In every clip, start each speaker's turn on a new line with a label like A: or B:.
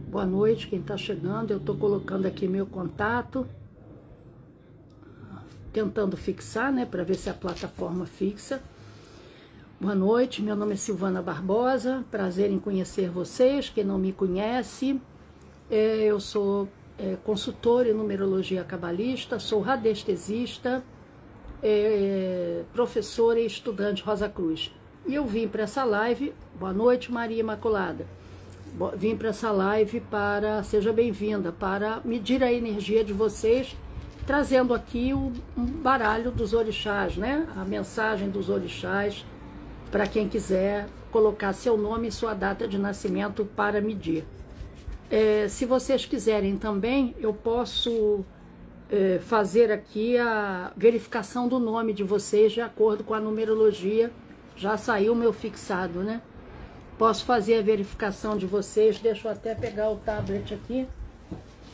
A: Boa noite, quem está chegando. Eu estou colocando aqui meu contato, tentando fixar, né, para ver se a plataforma fixa. Boa noite, meu nome é Silvana Barbosa, prazer em conhecer vocês. Quem não me conhece, eu sou consultora em numerologia cabalista, sou radiestesista, professora e estudante Rosa Cruz. E eu vim para essa live, boa noite Maria Imaculada, vim para essa live seja bem-vinda, para medir a energia de vocês, trazendo aqui um baralho dos orixás, né? A mensagem dos orixás, para quem quiser colocar seu nome e sua data de nascimento para medir. Se vocês quiserem também, eu posso fazer aqui a verificação do nome de vocês de acordo com a numerologia. Já saiu o meu fixado, né? Posso fazer a verificação de vocês, deixa eu até pegar o tablet aqui,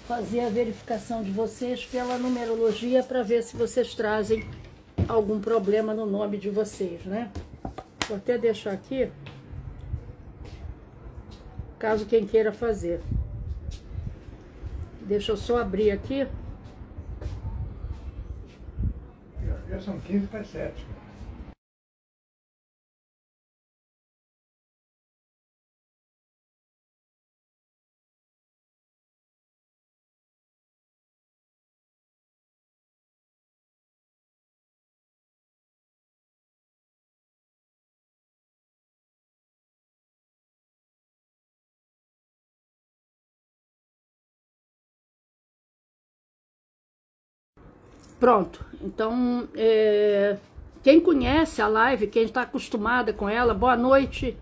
A: fazer a verificação de vocês pela numerologia para ver se vocês trazem algum problema no nome de vocês, né? Vou até deixar aqui, caso quem queira fazer. Deixa eu só abrir aqui.
B: Já são 15 para 7.
A: Pronto, então, quem conhece a live, quem está acostumada com ela, boa noite,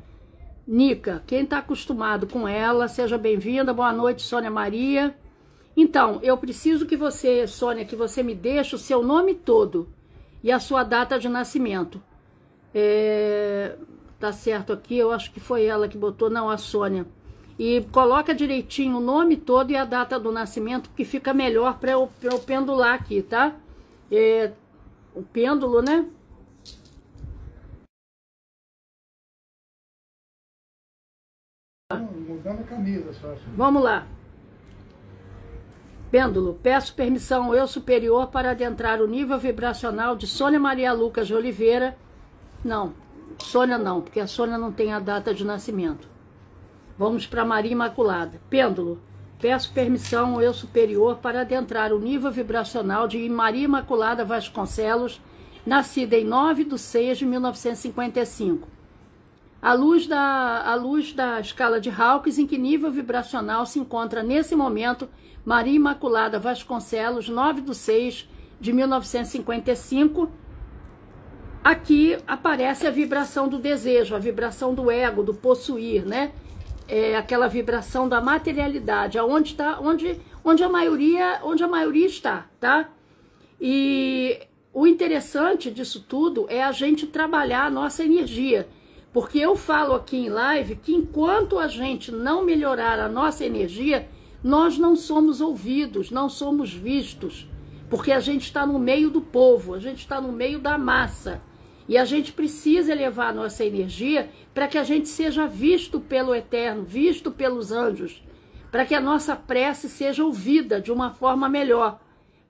A: Nica. Quem está acostumado com ela, seja bem-vinda, boa noite, Sônia Maria. Então, eu preciso que você, Sônia, que você me deixe o seu nome todo e a sua data de nascimento. Tá certo aqui, eu acho que foi ela que botou, não, a Sônia. E coloca direitinho o nome todo e a data do nascimento, que fica melhor para eu pendular aqui, tá? O pêndulo, né?
B: Mudando a camisa, só.
A: Vamos lá. Pêndulo, peço permissão ao eu superior para adentrar o nível vibracional de Sônia Maria Lucas de Oliveira. Não, Sônia não, porque a Sônia não tem a data de nascimento. Vamos para Maria Imaculada. Pêndulo, peço permissão ao eu superior para adentrar o nível vibracional de Maria Imaculada Vasconcelos, nascida em 9/6/1955. À luz da escala de Hawkins, em que nível vibracional se encontra nesse momento Maria Imaculada Vasconcelos, 9/6/1955. Aqui aparece a vibração do desejo, a vibração do ego, do possuir, né? Aquela vibração da materialidade, onde a maioria está, tá? E o interessante disso tudo é a gente trabalhar a nossa energia, porque eu falo aqui em live que enquanto a gente não melhorar a nossa energia, nós não somos ouvidos, não somos vistos, porque a gente está no meio do povo, a gente está no meio da massa. E a gente precisa elevar a nossa energia para que a gente seja visto pelo Eterno, visto pelos anjos, para que a nossa prece seja ouvida de uma forma melhor.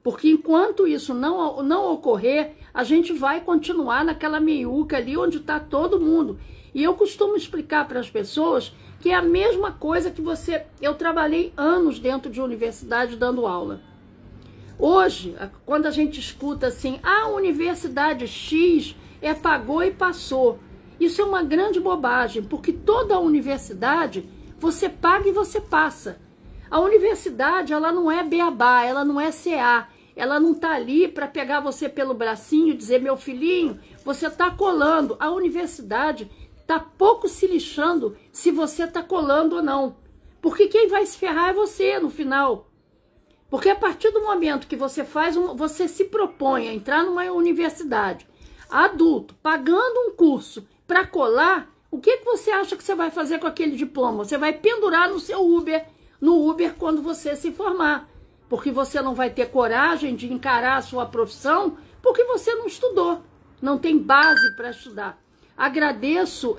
A: Porque enquanto isso não ocorrer, a gente vai continuar naquela meiuca ali onde está todo mundo. E eu costumo explicar para as pessoas que é a mesma coisa que eu trabalhei anos dentro de universidade dando aula. Hoje, quando a gente escuta assim, a Universidade X pagou e passou. Isso é uma grande bobagem, porque toda a universidade você paga e você passa. A universidade, ela não é beabá, ela não é CA, ela não está ali para pegar você pelo bracinho e dizer, meu filhinho, você está colando. A universidade está pouco se lixando se você está colando ou não, porque quem vai se ferrar é você no final. Porque a partir do momento que você você se propõe a entrar numa universidade, adulto, pagando um curso para colar, o que você acha que você vai fazer com aquele diploma? Você vai pendurar no seu Uber, quando você se formar, porque você não vai ter coragem de encarar a sua profissão, porque você não estudou, não tem base para estudar. Agradeço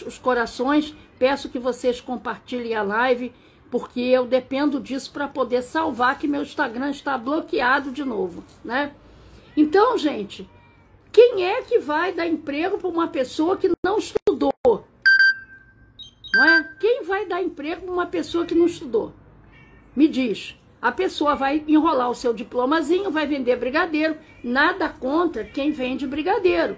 A: os corações, peço que vocês compartilhem a live porque eu dependo disso para poder salvar, que meu Instagram está bloqueado de novo, né? Então, gente, quem é que vai dar emprego para uma pessoa que não estudou? Não é? Quem vai dar emprego para uma pessoa que não estudou? Me diz. A pessoa vai enrolar o seu diplomazinho, vai vender brigadeiro. Nada contra quem vende brigadeiro.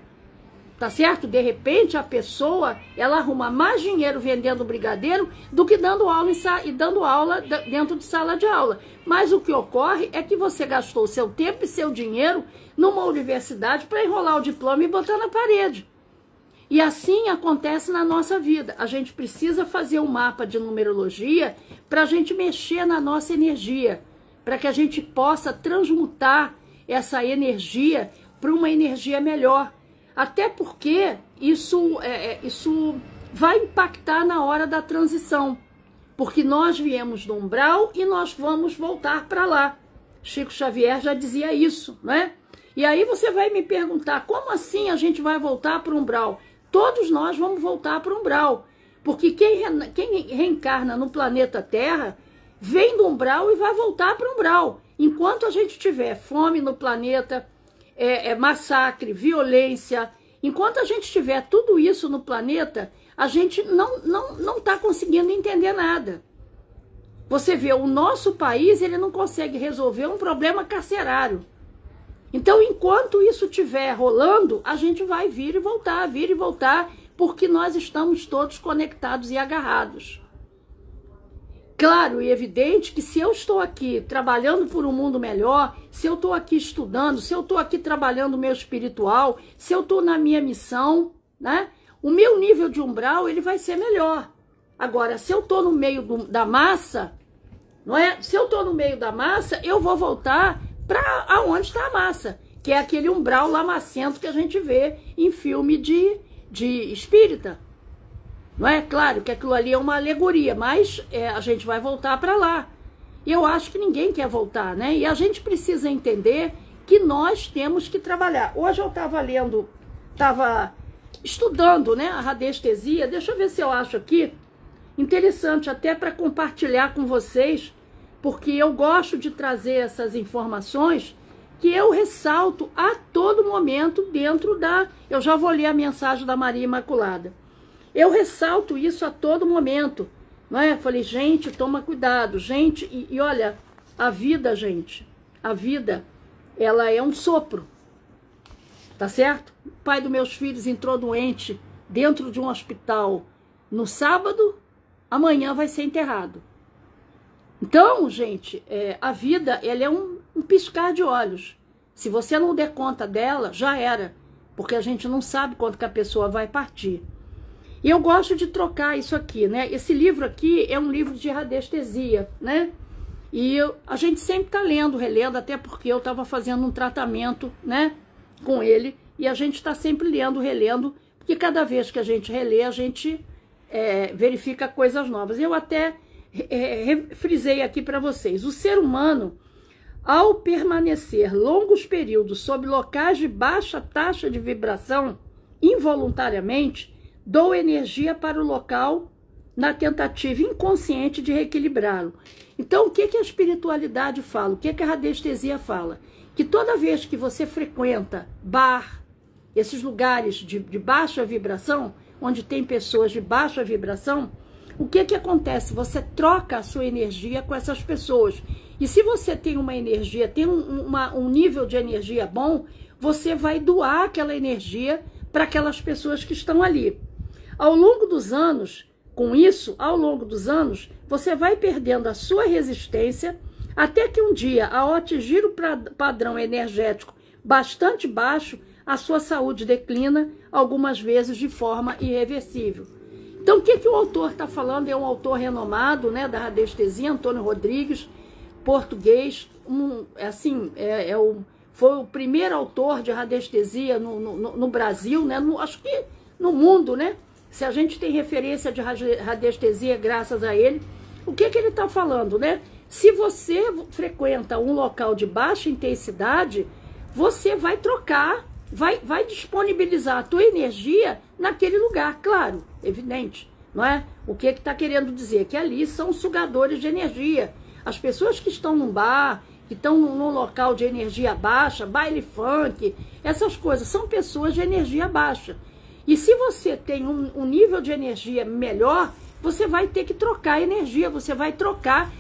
A: Tá certo? De repente, a pessoa, ela arruma mais dinheiro vendendo brigadeiro do que dando aula dentro de sala de aula. Mas o que ocorre é que você gastou seu tempo e seu dinheiro numa universidade para enrolar o diploma e botar na parede. E assim acontece na nossa vida. A gente precisa fazer um mapa de numerologia para a gente mexer na nossa energia, para que a gente possa transmutar essa energia para uma energia melhor. Até porque isso vai impactar na hora da transição. Porque nós viemos do umbral e nós vamos voltar para lá. Chico Xavier já dizia isso, né? E aí você vai me perguntar, como assim a gente vai voltar para o umbral? Todos nós vamos voltar para o umbral. Porque quem reencarna no planeta Terra vem do umbral e vai voltar para o umbral. Enquanto a gente tiver fome no planeta, massacre, violência, enquanto a gente tiver tudo isso no planeta, a gente não está conseguindo entender nada. Você vê, o nosso país, ele não consegue resolver um problema carcerário. Então, enquanto isso estiver rolando, a gente vai vir e voltar, porque nós estamos todos conectados e agarrados. Claro e evidente que se eu estou aqui trabalhando por um mundo melhor, se eu estou aqui estudando, se eu estou aqui trabalhando o meu espiritual, se eu estou na minha missão, né? O meu nível de umbral, ele vai ser melhor. Agora, se eu estou no meio da massa, não é? Se eu estou no meio da massa, eu vou voltar para aonde está a massa, que é aquele umbral lamacento que a gente vê em filme de espírita. Não é? Claro que aquilo ali é uma alegoria, mas a gente vai voltar para lá. E eu acho que ninguém quer voltar, né? E a gente precisa entender que nós temos que trabalhar. Hoje eu estava estudando, né, a radiestesia. Deixa eu ver se eu acho aqui. Interessante até para compartilhar com vocês, porque eu gosto de trazer essas informações que eu ressalto a todo momento dentro da... Eu já vou ler a mensagem da Maria Imaculada. Eu ressalto isso a todo momento, não é? Falei, gente, toma cuidado, gente, e olha, a vida, gente, a vida, ela é um sopro, tá certo? O pai dos meus filhos entrou doente dentro de um hospital no sábado, amanhã vai ser enterrado. Então, gente, a vida, ela é um piscar de olhos. Se você não der conta dela, já era, porque a gente não sabe quando que a pessoa vai partir. E eu gosto de trocar isso aqui, né? Esse livro aqui é um livro de radiestesia, né? E a gente sempre está lendo, relendo, até porque eu estava fazendo um tratamento, né, com ele, e a gente está sempre lendo, relendo, porque cada vez que a gente relê, a gente verifica coisas novas. Eu até frisei aqui para vocês, o ser humano, ao permanecer longos períodos sob locais de baixa taxa de vibração, involuntariamente, doa energia para o local na tentativa inconsciente de reequilibrá-lo. Então, o que a espiritualidade fala? O que a radiestesia fala? Que toda vez que você frequenta bar, esses lugares de baixa vibração, onde tem pessoas de baixa vibração, o que acontece? Você troca a sua energia com essas pessoas. E se você tem uma energia, tem um nível de energia bom, você vai doar aquela energia para aquelas pessoas que estão ali. Ao longo dos anos, com isso, ao longo dos anos, você vai perdendo a sua resistência, até que um dia, ao atingir o padrão energético bastante baixo, a sua saúde declina, algumas vezes de forma irreversível. Então, o que o autor está falando? É um autor renomado, né, da radiestesia, Antônio Rodrigues, português, foi o primeiro autor de radiestesia no Brasil, né, acho que no mundo, né? Se a gente tem referência de radiestesia graças a ele, o que ele está falando, né? Se você frequenta um local de baixa intensidade, você vai trocar, vai disponibilizar a tua energia naquele lugar, claro, evidente. não é? O que está querendo dizer? Que ali são sugadores de energia. As pessoas que estão num bar, que estão num local de energia baixa, baile funk, essas coisas, são pessoas de energia baixa. E se você tem um nível de energia melhor, você vai ter que trocar energia, você vai trocar,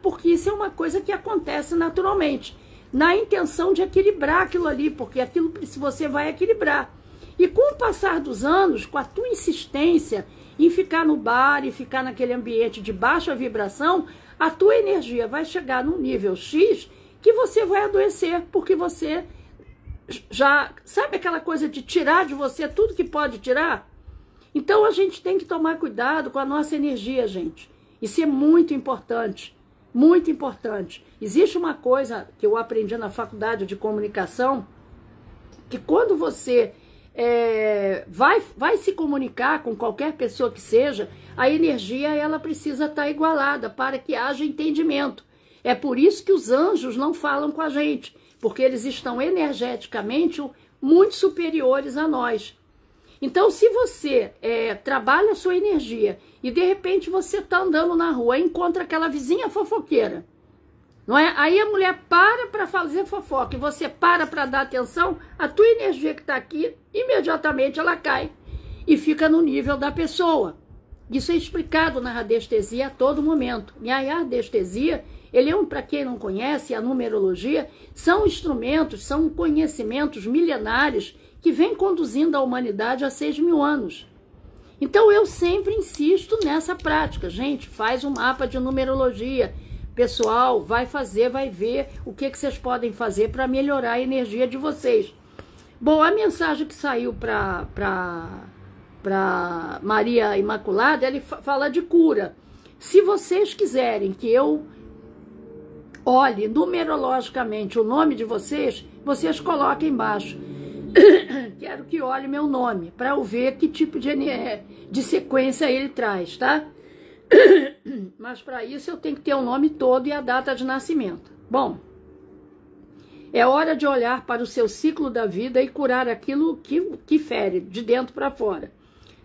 A: porque isso é uma coisa que acontece naturalmente, na intenção de equilibrar aquilo ali, porque aquilo se você vai equilibrar. E com o passar dos anos, com a tua insistência em ficar no bar e ficar naquele ambiente de baixa vibração, a tua energia vai chegar num nível X que você vai adoecer, porque você já... Sabe aquela coisa de tirar de você tudo que pode tirar? Então a gente tem que tomar cuidado com a nossa energia, gente. Isso é muito importante, muito importante. Existe uma coisa que eu aprendi na faculdade de comunicação, que quando você vai se comunicar com qualquer pessoa que seja, a energia ela precisa estar igualada para que haja entendimento. É por isso que os anjos não falam com a gente, porque eles estão energeticamente muito superiores a nós. Então, se você trabalha a sua energia e de repente você está andando na rua e encontra aquela vizinha fofoqueira, não é? Aí a mulher para fazer fofoca e você para dar atenção, a tua energia que está aqui, imediatamente ela cai e fica no nível da pessoa. Isso é explicado na radiestesia a todo momento. E a radiestesia, ele para quem não conhece, a numerologia, são instrumentos, são conhecimentos milenares que vem conduzindo a humanidade há 6.000 anos. Então eu sempre insisto nessa prática. Gente, faz um mapa de numerologia. Pessoal, vai ver o que vocês podem fazer para melhorar a energia de vocês. Bom, a mensagem que saiu para Maria Imaculada, ele fala de cura. Se vocês quiserem que eu olhe numerologicamente o nome de vocês, vocês coloquem embaixo. Quero que olhe meu nome, para eu ver que tipo de sequência ele traz, tá? Mas para isso eu tenho que ter o nome todo e a data de nascimento. Bom, é hora de olhar para o seu ciclo da vida e curar aquilo que fere, de dentro para fora.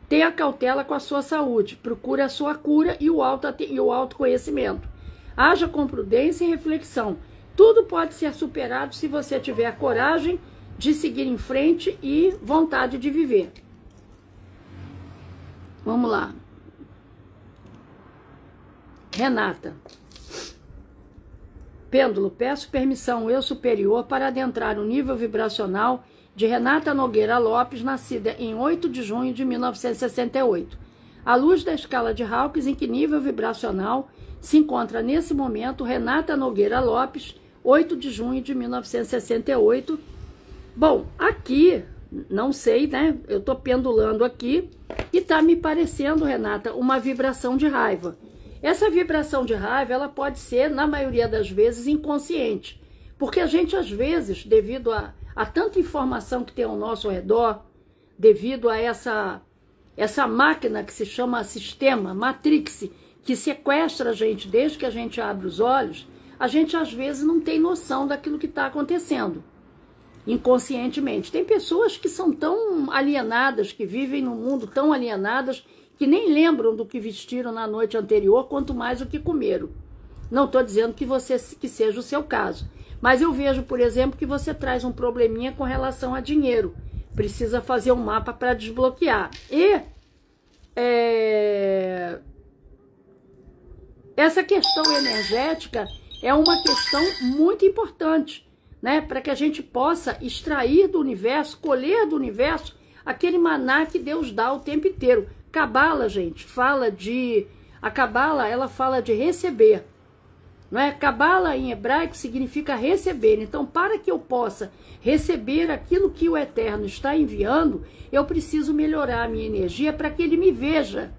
A: Tenha cautela com a sua saúde, procure a sua cura e o autoconhecimento. Haja com prudência e reflexão. Tudo pode ser superado se você tiver a coragem de seguir em frente e vontade de viver. Vamos lá. Renata. Pêndulo, peço permissão ao eu superior para adentrar o nível vibracional de Renata Nogueira Lopes, nascida em 8 de junho de 1968. À luz da escala de Hawkins, em que nível vibracional se encontra nesse momento Renata Nogueira Lopes, 8 de junho de 1968. Bom, aqui, não sei, né? Eu tô pendulando aqui e tá me parecendo, Renata, uma vibração de raiva. Essa vibração de raiva, ela pode ser, na maioria das vezes, inconsciente. Porque a gente, às vezes, devido a tanta informação que tem ao nosso redor, devido a essa máquina que se chama sistema, Matrix, que sequestra a gente desde que a gente abre os olhos, a gente, às vezes, não tem noção daquilo que está acontecendo. Inconscientemente. Tem pessoas que são tão alienadas, que vivem num mundo tão alienadas, que nem lembram do que vestiram na noite anterior, quanto mais o que comeram. Não estou dizendo que seja o seu caso, mas eu vejo, por exemplo, que você traz um probleminha com relação a dinheiro. Precisa fazer um mapa para desbloquear. E essa questão energética é uma questão muito importante, né? Para que a gente possa extrair do universo, colher do universo, aquele maná que Deus dá o tempo inteiro. Cabala, gente, a Cabala, ela fala de receber, não é? Cabala em hebraico significa receber. Então, para que eu possa receber aquilo que o Eterno está enviando, eu preciso melhorar a minha energia para que ele me veja.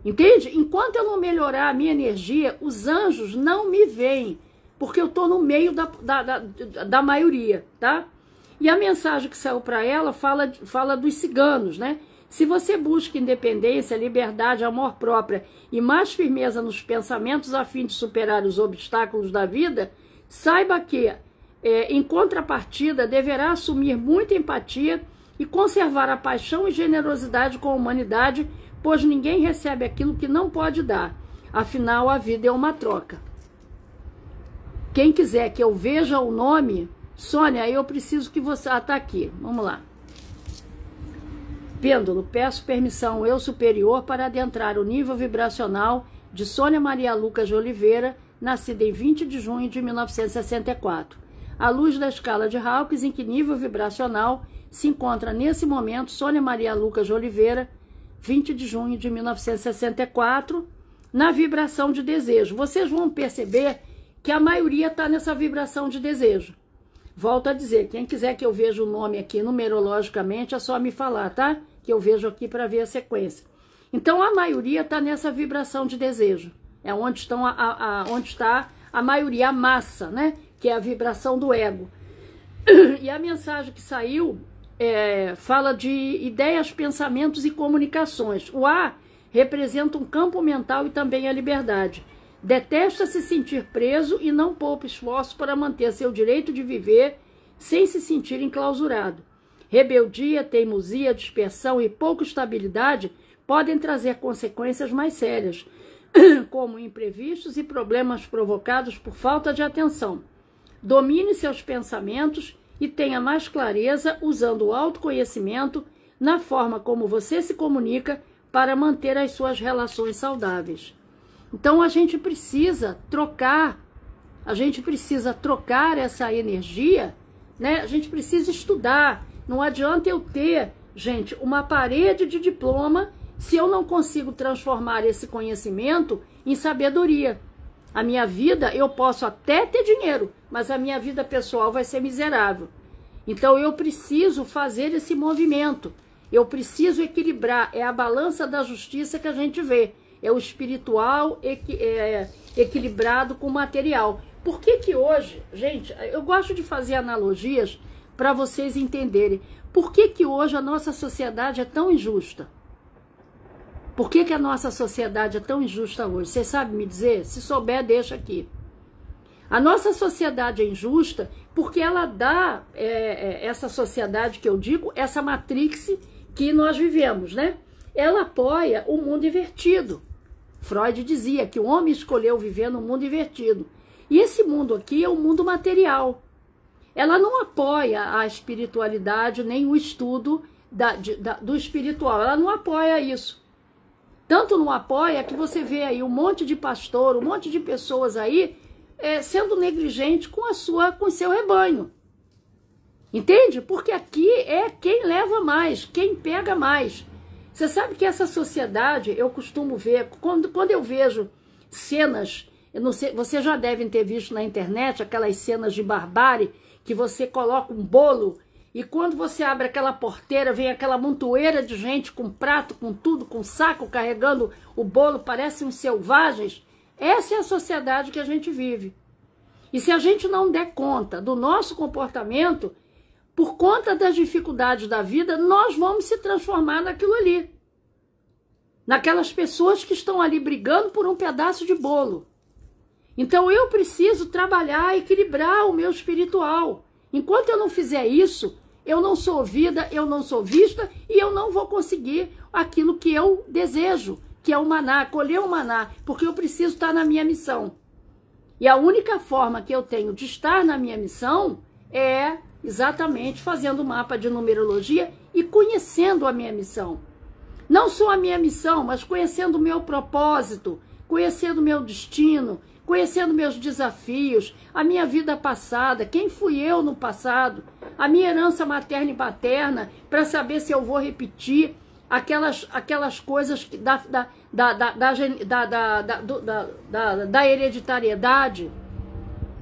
A: Entende? Enquanto eu não melhorar a minha energia, os anjos não me veem, porque eu estou no meio da maioria, tá? E a mensagem que saiu para ela fala dos ciganos, né? Se você busca independência, liberdade, amor próprio e mais firmeza nos pensamentos a fim de superar os obstáculos da vida, saiba que, em contrapartida, deverá assumir muita empatia e conservar a paixão e generosidade com a humanidade, pois ninguém recebe aquilo que não pode dar. Afinal, a vida é uma troca. Quem quiser que eu veja o nome, Sônia, eu preciso que você... Ah, tá aqui, vamos lá. Pêndulo, peço permissão ao eu superior para adentrar o nível vibracional de Sônia Maria Lucas de Oliveira, nascida em 20 de junho de 1964. À luz da escala de Hawkins, em que nível vibracional se encontra nesse momento Sônia Maria Lucas de Oliveira, 20 de junho de 1964, na vibração de desejo. Vocês vão perceber que a maioria está nessa vibração de desejo. Volto a dizer, quem quiser que eu veja o nome aqui numerologicamente, é só me falar, tá? Que eu vejo aqui para ver a sequência. Então, a maioria está nessa vibração de desejo. É onde está a maioria, a massa, né? Que é a vibração do ego. E a mensagem que saiu fala de ideias, pensamentos e comunicações. O A representa um campo mental e também a liberdade. Detesta se sentir preso e não poupa esforço para manter seu direito de viver sem se sentir enclausurado. Rebeldia, teimosia, dispersão e pouca estabilidade podem trazer consequências mais sérias, como imprevistos e problemas provocados por falta de atenção. Domine seus pensamentos e tenha mais clareza usando o autoconhecimento na forma como você se comunica para manter as suas relações saudáveis. Então a gente precisa trocar essa energia, né? A gente precisa estudar. Não adianta eu ter, gente, uma parede de diploma se eu não consigo transformar esse conhecimento em sabedoria. A minha vida, eu posso até ter dinheiro, mas a minha vida pessoal vai ser miserável. Então eu preciso fazer esse movimento. Eu preciso equilibrar. É a balança da justiça que a gente vê. É o espiritual equilibrado com o material. Por que hoje, gente, eu gosto de fazer analogias para vocês entenderem. Por que hoje a nossa sociedade é tão injusta? Por que a nossa sociedade é tão injusta hoje? Vocês sabem me dizer? Se souber, deixa aqui. A nossa sociedade é injusta porque ela dá, essa sociedade que eu digo, essa matrix que nós vivemos, né? Ela apoia o mundo invertido. Freud dizia que o homem escolheu viver no mundo invertido. E esse mundo aqui é o mundo material. Ela não apoia a espiritualidade, nem o estudo do espiritual. Ela não apoia isso. Tanto não apoia que você vê aí um monte de pastor, um monte de pessoas aí sendo negligente com o seu rebanho. Entende? Porque aqui é quem leva mais, quem pega mais. Você sabe que essa sociedade, eu costumo ver, quando eu vejo cenas, eu não sei, vocês já devem ter visto na internet aquelas cenas de barbárie, que você coloca um bolo e quando você abre aquela porteira, vem aquela montoeira de gente com prato, com tudo, com saco, carregando o bolo, parecem uns selvagens. Essa é a sociedade que a gente vive. E se a gente não der conta do nosso comportamento, por conta das dificuldades da vida, nós vamos se transformar naquilo ali. Naquelas pessoas que estão ali brigando por um pedaço de bolo. Então eu preciso trabalhar, equilibrar o meu espiritual. Enquanto eu não fizer isso, eu não sou ouvida, eu não sou vista e eu não vou conseguir aquilo que eu desejo, que é o maná, colher o maná, porque eu preciso estar na minha missão. E a única forma que eu tenho de estar na minha missão é exatamente fazendo o mapa de numerologia e conhecendo a minha missão. Não só a minha missão, mas conhecendo o meu propósito, conhecendo o meu destino, conhecendo meus desafios, a minha vida passada, quem fui eu no passado, a minha herança materna e paterna, para saber se eu vou repetir aquelas coisas da hereditariedade.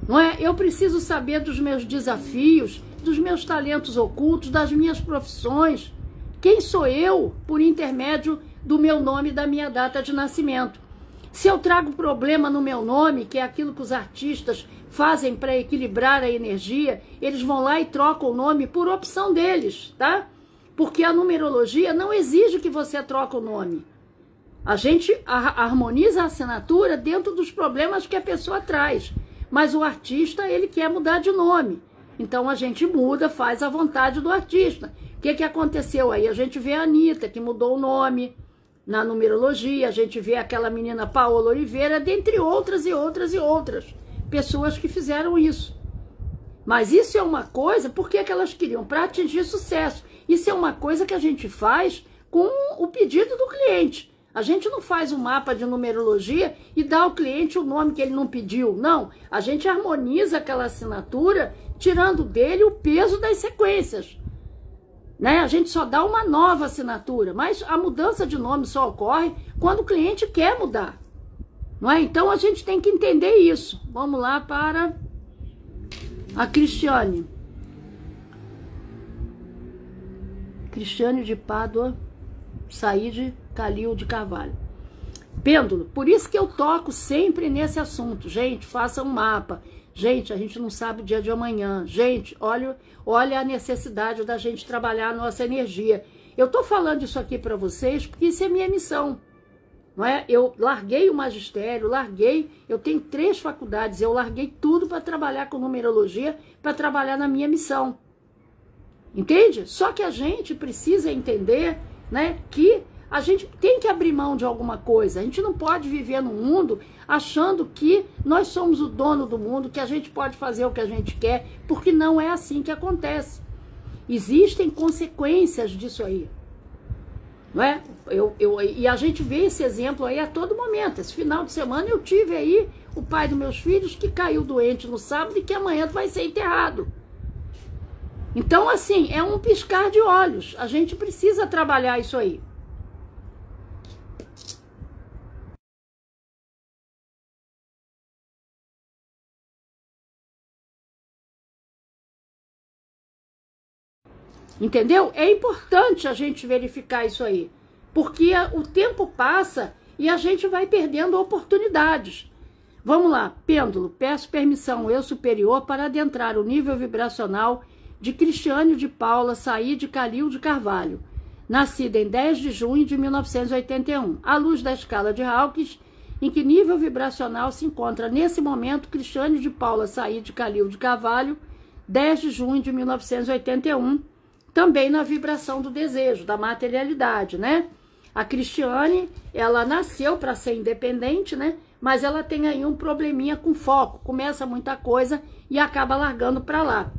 A: Não é? Eu preciso saber dos meus desafios, dos meus talentos ocultos, das minhas profissões. Quem sou eu por intermédio do meu nome e da minha data de nascimento? Se eu trago problema no meu nome, que é aquilo que os artistas fazem para equilibrar a energia, eles vão lá e trocam o nome por opção deles, tá? Porque a numerologia não exige que você troque o nome. A gente harmoniza a assinatura dentro dos problemas que a pessoa traz. Mas o artista, ele quer mudar de nome. Então a gente muda, faz a vontade do artista. O que aconteceu aí? A gente vê a Anitta, que mudou o nome, na numerologia, a gente vê aquela menina Paola Oliveira, dentre outras e outras e outras pessoas que fizeram isso. Mas isso é uma coisa, porque que elas queriam? Para atingir sucesso. Isso é uma coisa que a gente faz com o pedido do cliente. A gente não faz um mapa de numerologia e dá ao cliente o nome que ele não pediu. Não, a gente harmoniza aquela assinatura, tirando dele o peso das sequências. Né? A gente só dá uma nova assinatura, mas a mudança de nome só ocorre quando o cliente quer mudar. Não é? Então a gente tem que entender isso. Vamos lá para a Cristiane. Cristiane de Pádua, Saíde Calil de Carvalho. Pêndulo, por isso que eu toco sempre nesse assunto. Gente, faça um mapa. Gente, a gente não sabe o dia de amanhã. Gente, olha a necessidade da gente trabalhar a nossa energia. Eu tô falando isso aqui para vocês porque isso é minha missão. Não é? Eu larguei o magistério, eu tenho 3 faculdades, eu larguei tudo para trabalhar com numerologia, para trabalhar na minha missão. Entende? Só que a gente precisa entender, né, que a gente tem que abrir mão de alguma coisa. A gente não pode viver no mundo achando que nós somos o dono do mundo, que a gente pode fazer o que a gente quer, porque não é assim que acontece. Existem consequências disso aí. Não é? E a gente vê esse exemplo aí a todo momento. Esse final de semana eu tive aí o pai dos meus filhos que caiu doente no sábado e que amanhã vai ser enterrado. Então, assim, é um piscar de olhos. A gente precisa trabalhar isso aí. Entendeu? É importante a gente verificar isso aí, porque o tempo passa e a gente vai perdendo oportunidades. Vamos lá, Pêndulo, peço permissão eu superior para adentrar o nível vibracional de Cristiane de Paula Saíde Calil de Carvalho, nascida em 10 de junho de 1981, à luz da escala de Hawkins, em que nível vibracional se encontra nesse momento Cristiane de Paula Saíde Calil de Carvalho, 10 de junho de 1981, também na vibração do desejo, da materialidade, né? A Cristiane, ela nasceu para ser independente, né? Mas ela tem aí um probleminha com foco, começa muita coisa e acaba largando para lá.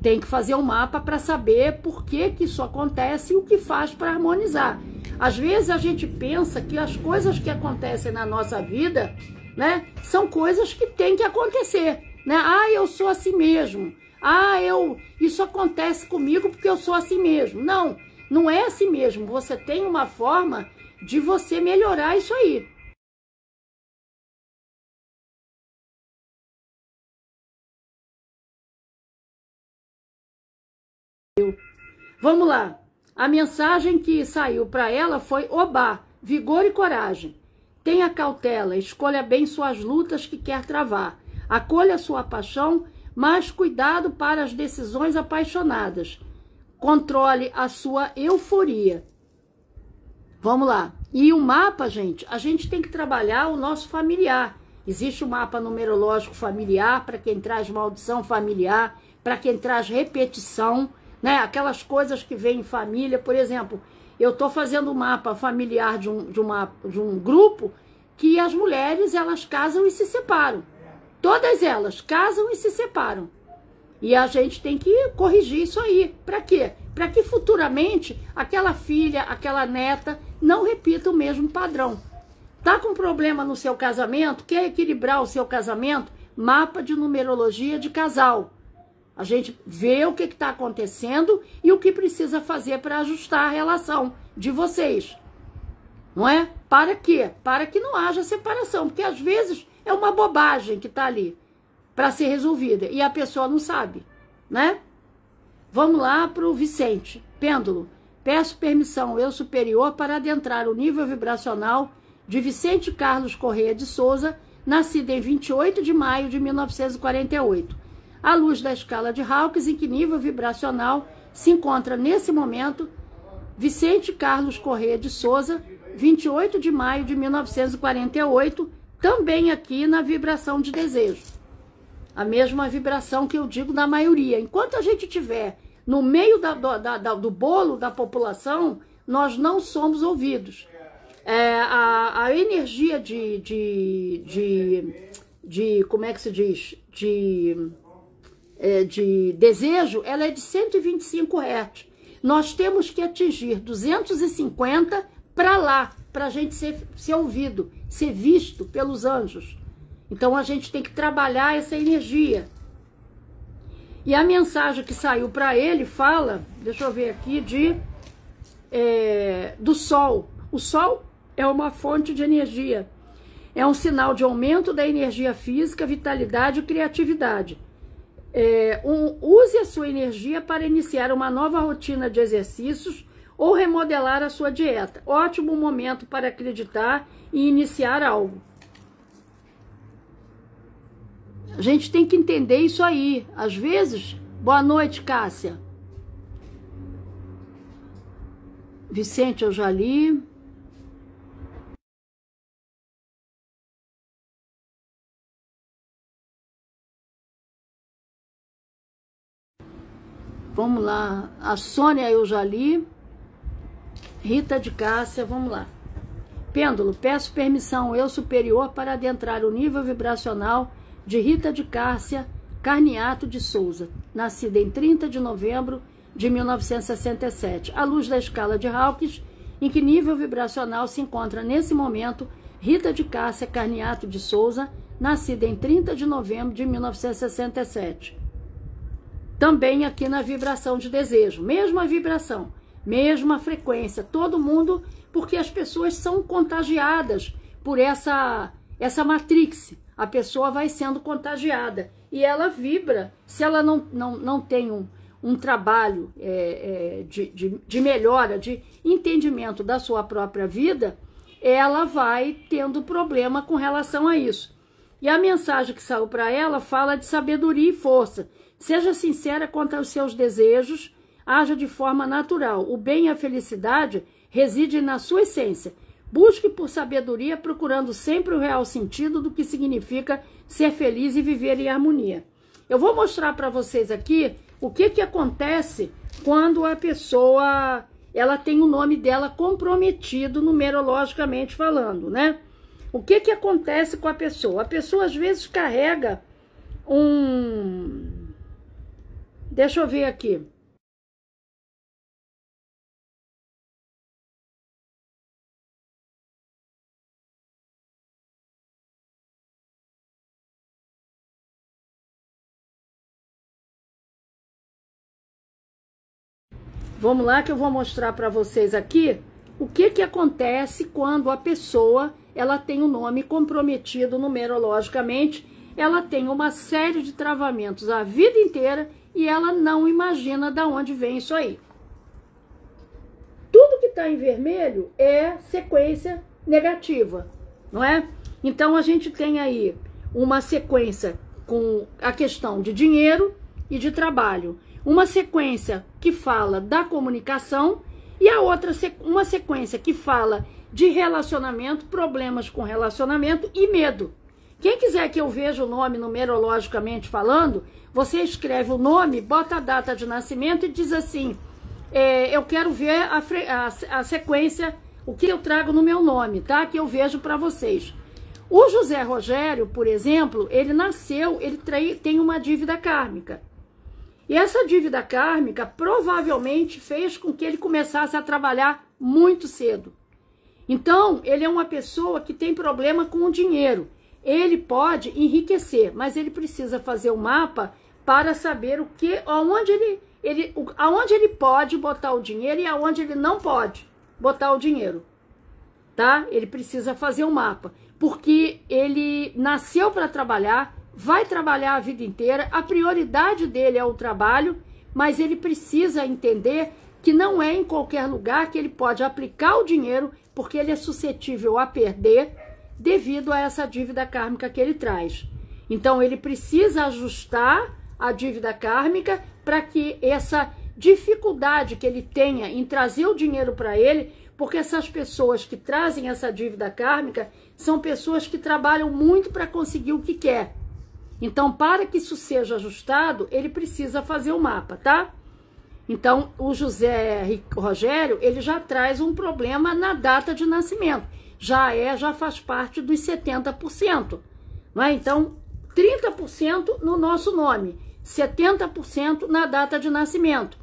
A: Tem que fazer um mapa para saber por que isso acontece e o que faz para harmonizar. Às vezes a gente pensa que as coisas que acontecem na nossa vida, né, são coisas que tem que acontecer, né? Ah, eu sou assim mesmo. Ah, isso acontece comigo porque eu sou assim mesmo. Não, não é assim mesmo. Você tem uma forma de você melhorar isso aí. Vamos lá. A mensagem que saiu para ela foi: Obá, vigor e coragem. Tenha cautela, escolha bem suas lutas que quer travar. Acolha sua paixão, mas cuidado para as decisões apaixonadas. Controle a sua euforia. Vamos lá. E o mapa, gente, a gente tem que trabalhar o nosso familiar. Existe o mapa numerológico familiar, para quem traz maldição familiar, para quem traz repetição, né? Aquelas coisas que vêm em família. Por exemplo, eu estou fazendo um mapa familiar de um grupo que as mulheres, elas casam e se separam. Todas elas casam e se separam. E a gente tem que corrigir isso aí. Para quê? Para que futuramente aquela filha, aquela neta não repita o mesmo padrão. Tá com problema no seu casamento? Quer equilibrar o seu casamento? Mapa de numerologia de casal. A gente vê o que está acontecendo e o que precisa fazer para ajustar a relação de vocês. Não é? Para quê? Para que não haja separação. Porque às vezes é uma bobagem que está ali para ser resolvida e a pessoa não sabe, né? Vamos lá para o Vicente. Pêndulo, peço permissão eu superior para adentrar o nível vibracional de Vicente Carlos Correia de Souza, nascido em 28 de maio de 1948, à luz da escala de Hawkins, em que nível vibracional se encontra nesse momento Vicente Carlos Correia de Souza, 28 de maio de 1948, também aqui na vibração de desejo. A mesma vibração que eu digo da maioria. Enquanto a gente estiver no meio do bolo da população, nós não somos ouvidos. A energia como é que se diz? De desejo, ela é de 125 Hz. Nós temos que atingir 250 para lá, para a gente ser ouvido, ser visto pelos anjos. Então a gente tem que trabalhar essa energia. E a mensagem que saiu para ele fala, deixa eu ver aqui, do Sol. O Sol é uma fonte de energia. É um sinal de aumento da energia física, vitalidade e criatividade. Use a sua energia para iniciar uma nova rotina de exercícios ou remodelar a sua dieta. Ótimo momento para acreditar e iniciar algo. A gente tem que entender isso aí. Às vezes, boa noite, Cássia. Vicente, eu já li. Vamos lá. A Sônia, eu já li. Rita de Cássia, vamos lá. Pêndulo, peço permissão eu superior para adentrar o nível vibracional de Rita de Cássia Carniato de Souza, nascida em 30 de novembro de 1967, à luz da escala de Hawkins, em que nível vibracional se encontra nesse momento Rita de Cássia Carniato de Souza, nascida em 30 de novembro de 1967. Também aqui na vibração de desejo, mesma vibração, mesma frequência, todo mundo, porque as pessoas são contagiadas por essa matrix. A pessoa vai sendo contagiada e ela vibra. Se ela não tem um trabalho de melhora, de entendimento da sua própria vida, ela vai tendo problema com relação a isso. E a mensagem que saiu para ela fala de sabedoria e força. Seja sincera quanto aos seus desejos, haja de forma natural. O bem e a felicidade residem na sua essência. Busque por sabedoria, procurando sempre o real sentido do que significa ser feliz e viver em harmonia. Eu vou mostrar para vocês aqui o que acontece quando a pessoa ela tem o nome dela comprometido numerologicamente falando, né? O que acontece com a pessoa? A pessoa às vezes carrega Deixa eu ver aqui. Vamos lá que eu vou mostrar para vocês aqui o que acontece quando a pessoa ela tem o nome comprometido numerologicamente, ela tem uma série de travamentos a vida inteira e ela não imagina de onde vem isso aí. Tudo que está em vermelho é sequência negativa, não é? Então a gente tem aí uma sequência com a questão de dinheiro e de trabalho. Uma sequência que fala da comunicação e a outra uma sequência que fala de relacionamento, problemas com relacionamento e medo. Quem quiser que eu veja o nome numerologicamente falando, você escreve o nome, bota a data de nascimento e diz assim, eu quero ver a sequência, o que eu trago no meu nome, tá? Que eu vejo para vocês. O José Rogério, por exemplo, ele nasceu, ele tem uma dívida kármica. E essa dívida kármica provavelmente fez com que ele começasse a trabalhar muito cedo. Então, ele é uma pessoa que tem problema com o dinheiro. Ele pode enriquecer, mas ele precisa fazer o mapa para saber aonde ele pode botar o dinheiro e aonde ele não pode botar o dinheiro. Tá? Ele precisa fazer o mapa, porque ele nasceu para trabalhar, vai trabalhar a vida inteira, a prioridade dele é o trabalho, mas ele precisa entender que não é em qualquer lugar que ele pode aplicar o dinheiro, porque ele é suscetível a perder devido a essa dívida kármica que ele traz. Então ele precisa ajustar a dívida kármica para que essa dificuldade que ele tenha em trazer o dinheiro para ele, porque essas pessoas que trazem essa dívida kármica são pessoas que trabalham muito para conseguir o que quer. Então, para que isso seja ajustado, ele precisa fazer o mapa, tá? Então, o José Rogério, ele já traz um problema na data de nascimento. Já faz parte dos 70%. Não é? Então, 30% no nosso nome, 70% na data de nascimento.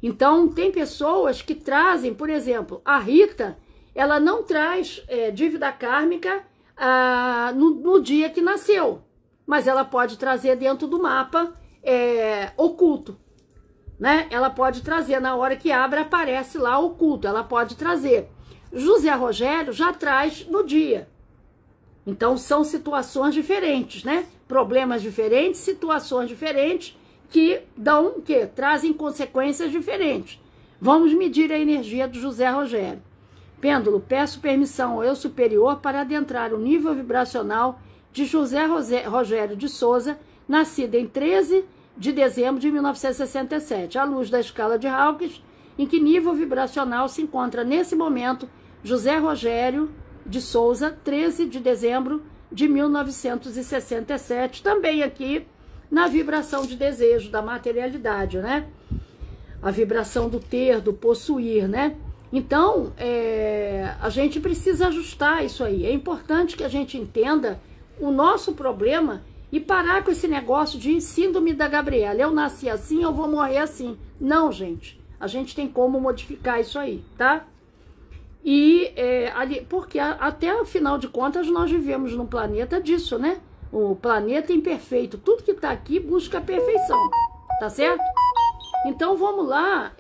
A: Então, tem pessoas que trazem, por exemplo, a Rita, ela não traz dívida kármica no dia que nasceu, mas ela pode trazer dentro do mapa oculto, né? Ela pode trazer, na hora que abre, aparece lá oculto, ela pode trazer. José Rogério já traz no dia. Então, são situações diferentes, né? Problemas diferentes, situações diferentes, que trazem consequências diferentes. Vamos medir a energia do José Rogério. Pêndulo, peço permissão ao eu superior para adentrar o nível vibracional de José Rogério de Souza, nascido em 13 de dezembro de 1967, à luz da escala de Hawkins, em que nível vibracional se encontra nesse momento José Rogério de Souza, 13 de dezembro de 1967, também aqui na vibração de desejo, da materialidade, né? A vibração do ter, do possuir, né? Então, a gente precisa ajustar isso aí. É importante que a gente entenda o nosso problema e parar com esse negócio de síndrome da Gabriela. Eu nasci assim, eu vou morrer assim. Não, gente. A gente tem como modificar isso aí, tá? E porque até o final de contas nós vivemos num planeta disso, né? O planeta imperfeito. Tudo que tá aqui busca a perfeição, tá certo? Então vamos lá,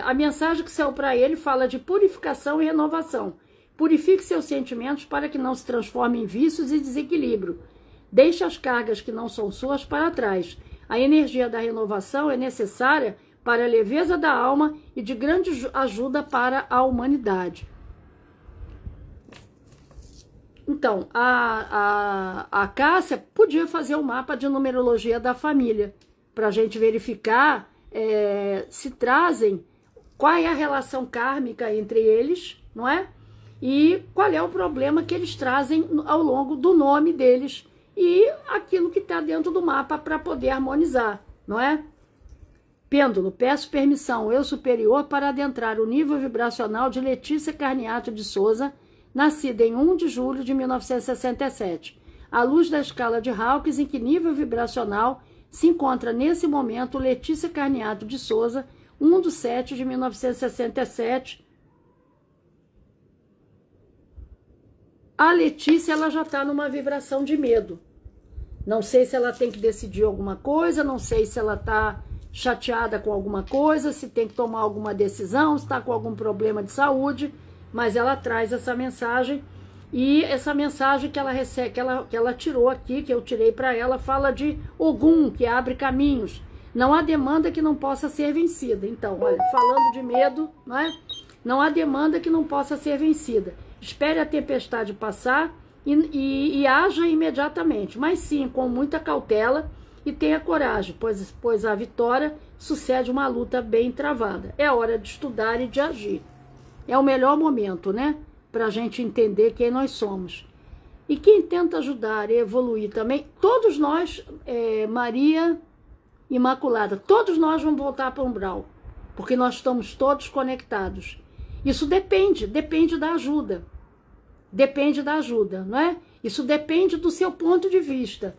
A: a mensagem que saiu para ele fala de purificação e renovação. Purifique seus sentimentos para que não se transformem em vícios e desequilíbrio. Deixe as cargas que não são suas para trás. A energia da renovação é necessária para a leveza da alma e de grande ajuda para a humanidade. Então, a Cássia podia fazer um mapa de numerologia da família, para a gente verificar se trazem, qual é a relação kármica entre eles, não é? E qual é o problema que eles trazem ao longo do nome deles e aquilo que está dentro do mapa para poder harmonizar, não é? Pêndulo, peço permissão, eu superior, para adentrar o nível vibracional de Letícia Carniato de Souza, nascida em 1 de julho de 1967, à luz da escala de Hawkins, em que nível vibracional se encontra nesse momento Letícia Carniato de Souza, 1 de 7 de 1967. A Letícia, ela já está numa vibração de medo. Não sei se ela tem que decidir alguma coisa, não sei se ela está chateada com alguma coisa, se tem que tomar alguma decisão, se está com algum problema de saúde, mas ela traz essa mensagem. E essa mensagem que ela recebe, que ela tirou aqui, que eu tirei para ela, fala de Ogum, que abre caminhos. Não há demanda que não possa ser vencida. Então, olha, falando de medo, não é? Não há demanda que não possa ser vencida. Espere a tempestade passar e haja imediatamente, mas sim, com muita cautela e tenha coragem, pois a vitória sucede uma luta bem travada. É hora de estudar e de agir. É o melhor momento, né? Para a gente entender quem nós somos. E quem tenta ajudar e evoluir também, todos nós, Maria Imaculada, todos nós vamos voltar para o umbral, porque nós estamos todos conectados. Isso depende da ajuda. Depende da ajuda, não é? Isso depende do seu ponto de vista.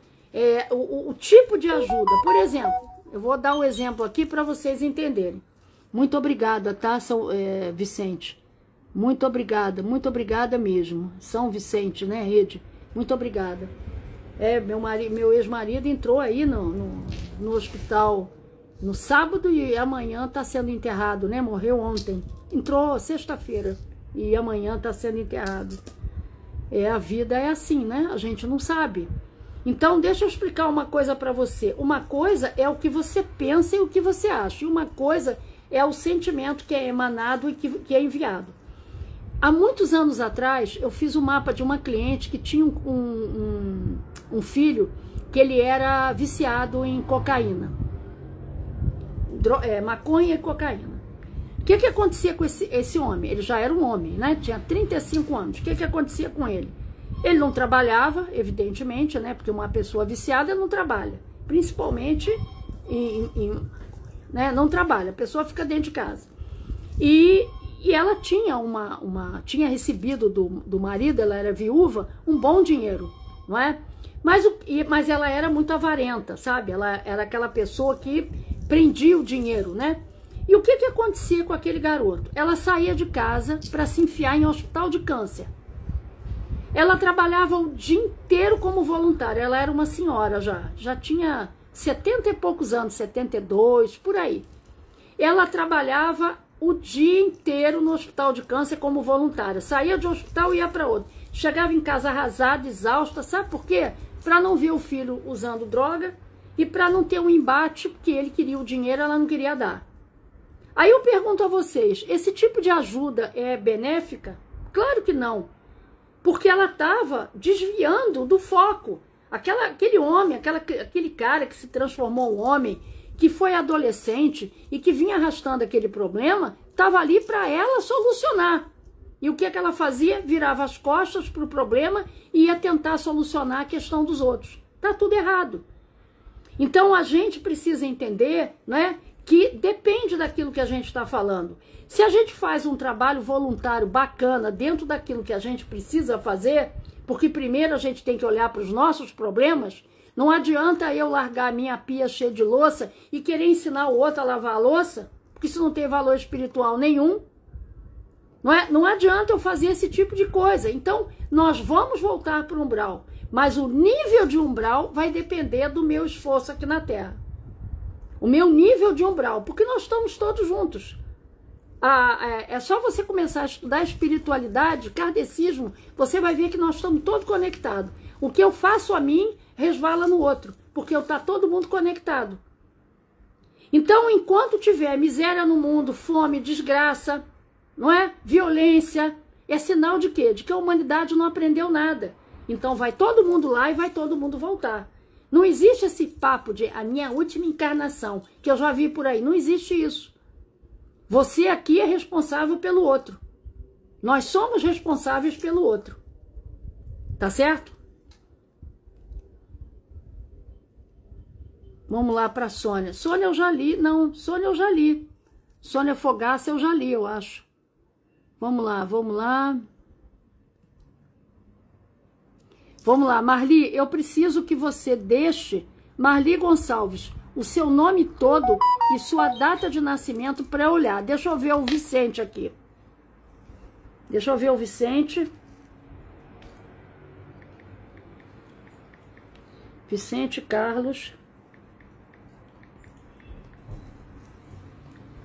A: O tipo de ajuda. Por exemplo, eu vou dar um exemplo aqui para vocês entenderem. Muito obrigada, tá, Vicente? Muito obrigada mesmo. São Vicente, né, Rede? Muito obrigada. Meu ex-marido entrou aí no hospital no sábado e amanhã está sendo enterrado, né? Morreu ontem. Entrou sexta-feira e amanhã está sendo enterrado. A vida é assim, né? A gente não sabe. Então, deixa eu explicar uma coisa para você. Uma coisa é o que você pensa e o que você acha. E uma coisa é o sentimento que é emanado e que é enviado. Há muitos anos atrás, eu fiz um mapa de uma cliente que tinha um filho que ele era viciado em cocaína. Maconha e cocaína. O que acontecia com esse homem? Ele já era um homem, né? Tinha 35 anos. O que acontecia com ele? Ele não trabalhava, evidentemente, né? Porque uma pessoa viciada não trabalha. Principalmente né? Não trabalha, a pessoa fica dentro de casa. E ela tinha tinha recebido do marido, ela era viúva, um bom dinheiro, não é? Mas ela era muito avarenta, sabe? Ela era aquela pessoa que prendia o dinheiro, né? E o que acontecia com aquele garoto? Ela saía de casa para se enfiar em um hospital de câncer. Ela trabalhava o dia inteiro como voluntária. Ela era uma senhora já tinha 70 e poucos anos, 72, por aí. Ela trabalhava o dia inteiro no hospital de câncer como voluntária. Saía de um hospital e ia para outro. Chegava em casa arrasada, exausta, sabe por quê? Para não ver o filho usando droga e para não ter um embate, porque ele queria o dinheiro, ela não queria dar. Aí eu pergunto a vocês, esse tipo de ajuda é benéfica? Claro que não, porque ela estava desviando do foco. Aquele homem, aquele cara que se transformou em homem, que foi adolescente e que vinha arrastando aquele problema, estava ali para ela solucionar. E o que ela fazia? Virava as costas para o problema e ia tentar solucionar a questão dos outros. Tá tudo errado. Então a gente precisa entender, né, que depende daquilo que a gente está falando. Se a gente faz um trabalho voluntário bacana dentro daquilo que a gente precisa fazer, porque primeiro a gente tem que olhar para os nossos problemas, não adianta eu largar a minha pia cheia de louça e querer ensinar o outro a lavar a louça, porque isso não tem valor espiritual nenhum. Não adianta eu fazer esse tipo de coisa. Então, nós vamos voltar para o umbral, mas o nível de umbral vai depender do meu esforço aqui na Terra. O meu nível de umbral, porque nós estamos todos juntos. É só você começar a estudar espiritualidade, kardecismo, você vai ver que nós estamos todos conectados. O que eu faço a mim, resvala no outro, porque está todo mundo conectado. Então, enquanto tiver miséria no mundo, fome, desgraça, não é? Violência, é sinal de quê? De que a humanidade não aprendeu nada. Então vai todo mundo lá e vai todo mundo voltar. Não existe esse papo de a minha última encarnação, que eu já vi por aí. Não existe isso. Você aqui é responsável pelo outro. Nós somos responsáveis pelo outro. Tá certo? Vamos lá para Sônia. Sônia eu já li. Não, Sônia eu já li. Sônia Fogaça eu já li, eu acho. Vamos lá, vamos lá. Vamos lá, Marli, eu preciso que você deixe, Marli Gonçalves, o seu nome todo e sua data de nascimento para olhar. Deixa eu ver o Vicente aqui. Deixa eu ver o Vicente. Vicente Carlos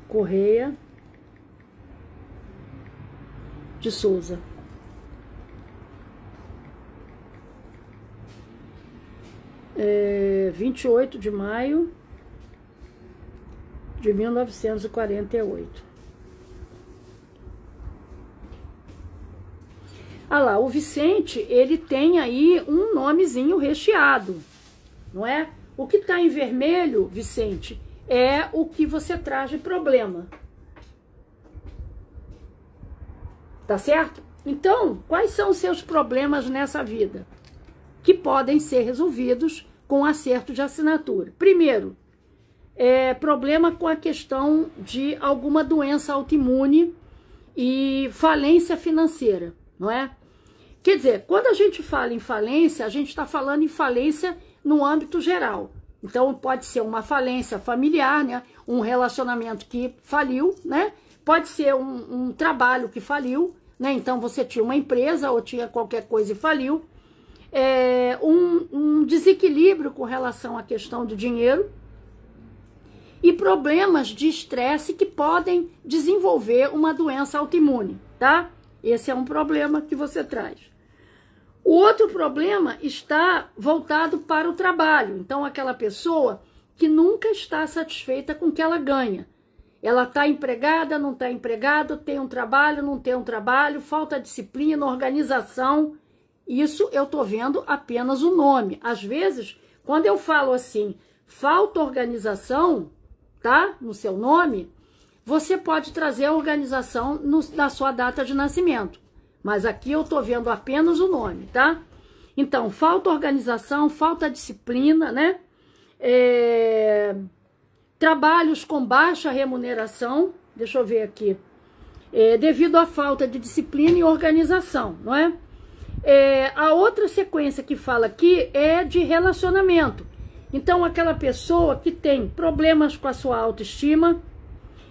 A: Correia de Souza. É 28 de maio de 1948. Ah lá, o Vicente, ele tem aí um nomezinho recheado, não é? O que está em vermelho, Vicente, é o que você traz de problema. Tá certo? Então, quais são os seus problemas nessa vida? Que podem ser resolvidos com acerto de assinatura. Primeiro, problema com a questão de alguma doença autoimune e falência financeira, não é? Quer dizer, quando a gente fala em falência, a gente está falando em falência no âmbito geral. Então, pode ser uma falência familiar, né? Um relacionamento que faliu, né? Pode ser um trabalho que faliu, né? Então, você tinha uma empresa ou tinha qualquer coisa e faliu. Um desequilíbrio com relação à questão do dinheiro e problemas de estresse que podem desenvolver uma doença autoimune, tá? Esse é um problema que você traz. O outro problema está voltado para o trabalho. Então, aquela pessoa que nunca está satisfeita com o que ela ganha. Ela está empregada, não está empregada, tem um trabalho, não tem um trabalho, falta disciplina, organização. Isso eu estou vendo apenas o nome. Às vezes, quando eu falo assim, falta organização, tá? No seu nome, você pode trazer a organização da sua data de nascimento. Mas aqui eu estou vendo apenas o nome, tá? Então, falta organização, falta disciplina, né? trabalhos com baixa remuneração, deixa eu ver aqui, devido à falta de disciplina e organização, não é? A outra sequência que fala aqui é de relacionamento. Então, aquela pessoa que tem problemas com a sua autoestima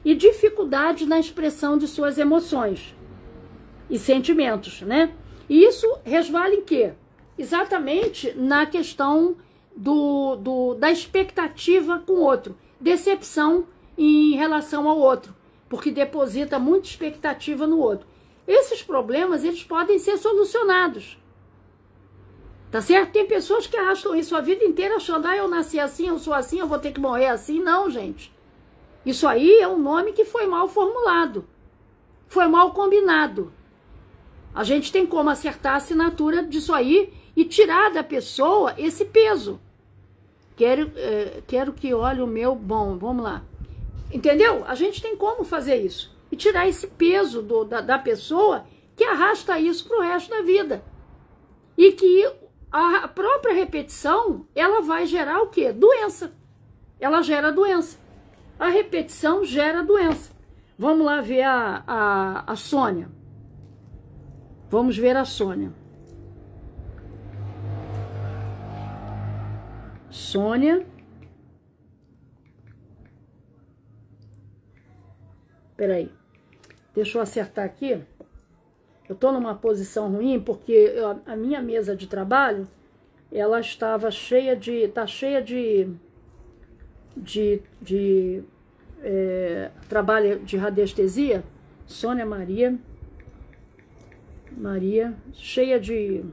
A: e dificuldade na expressão de suas emoções e sentimentos, né? E isso resvala em quê? Exatamente na questão da expectativa com o outro, decepção em relação ao outro, porque deposita muita expectativa no outro. Esses problemas, eles podem ser solucionados, tá certo? Tem pessoas que arrastam isso a vida inteira achando, eu nasci assim, eu sou assim, eu vou ter que morrer assim. Não, gente. Isso aí é um nome que foi mal formulado, foi mal combinado. A gente tem como acertar a assinatura disso aí e tirar da pessoa esse peso. Quero que olhe o meu bom, vamos lá. Entendeu? A gente tem como fazer isso. E tirar esse peso da pessoa que arrasta isso para o resto da vida. E que a própria repetição, ela vai gerar o quê? Doença. Ela gera doença. A repetição gera doença. Vamos lá ver a Sônia. Vamos ver a Sônia. Sônia. Peraí. Deixa eu acertar aqui. Eu estou numa posição ruim porque a minha mesa de trabalho, ela estava cheia de... Tá cheia de trabalho de radiestesia. Sônia Maria, cheia de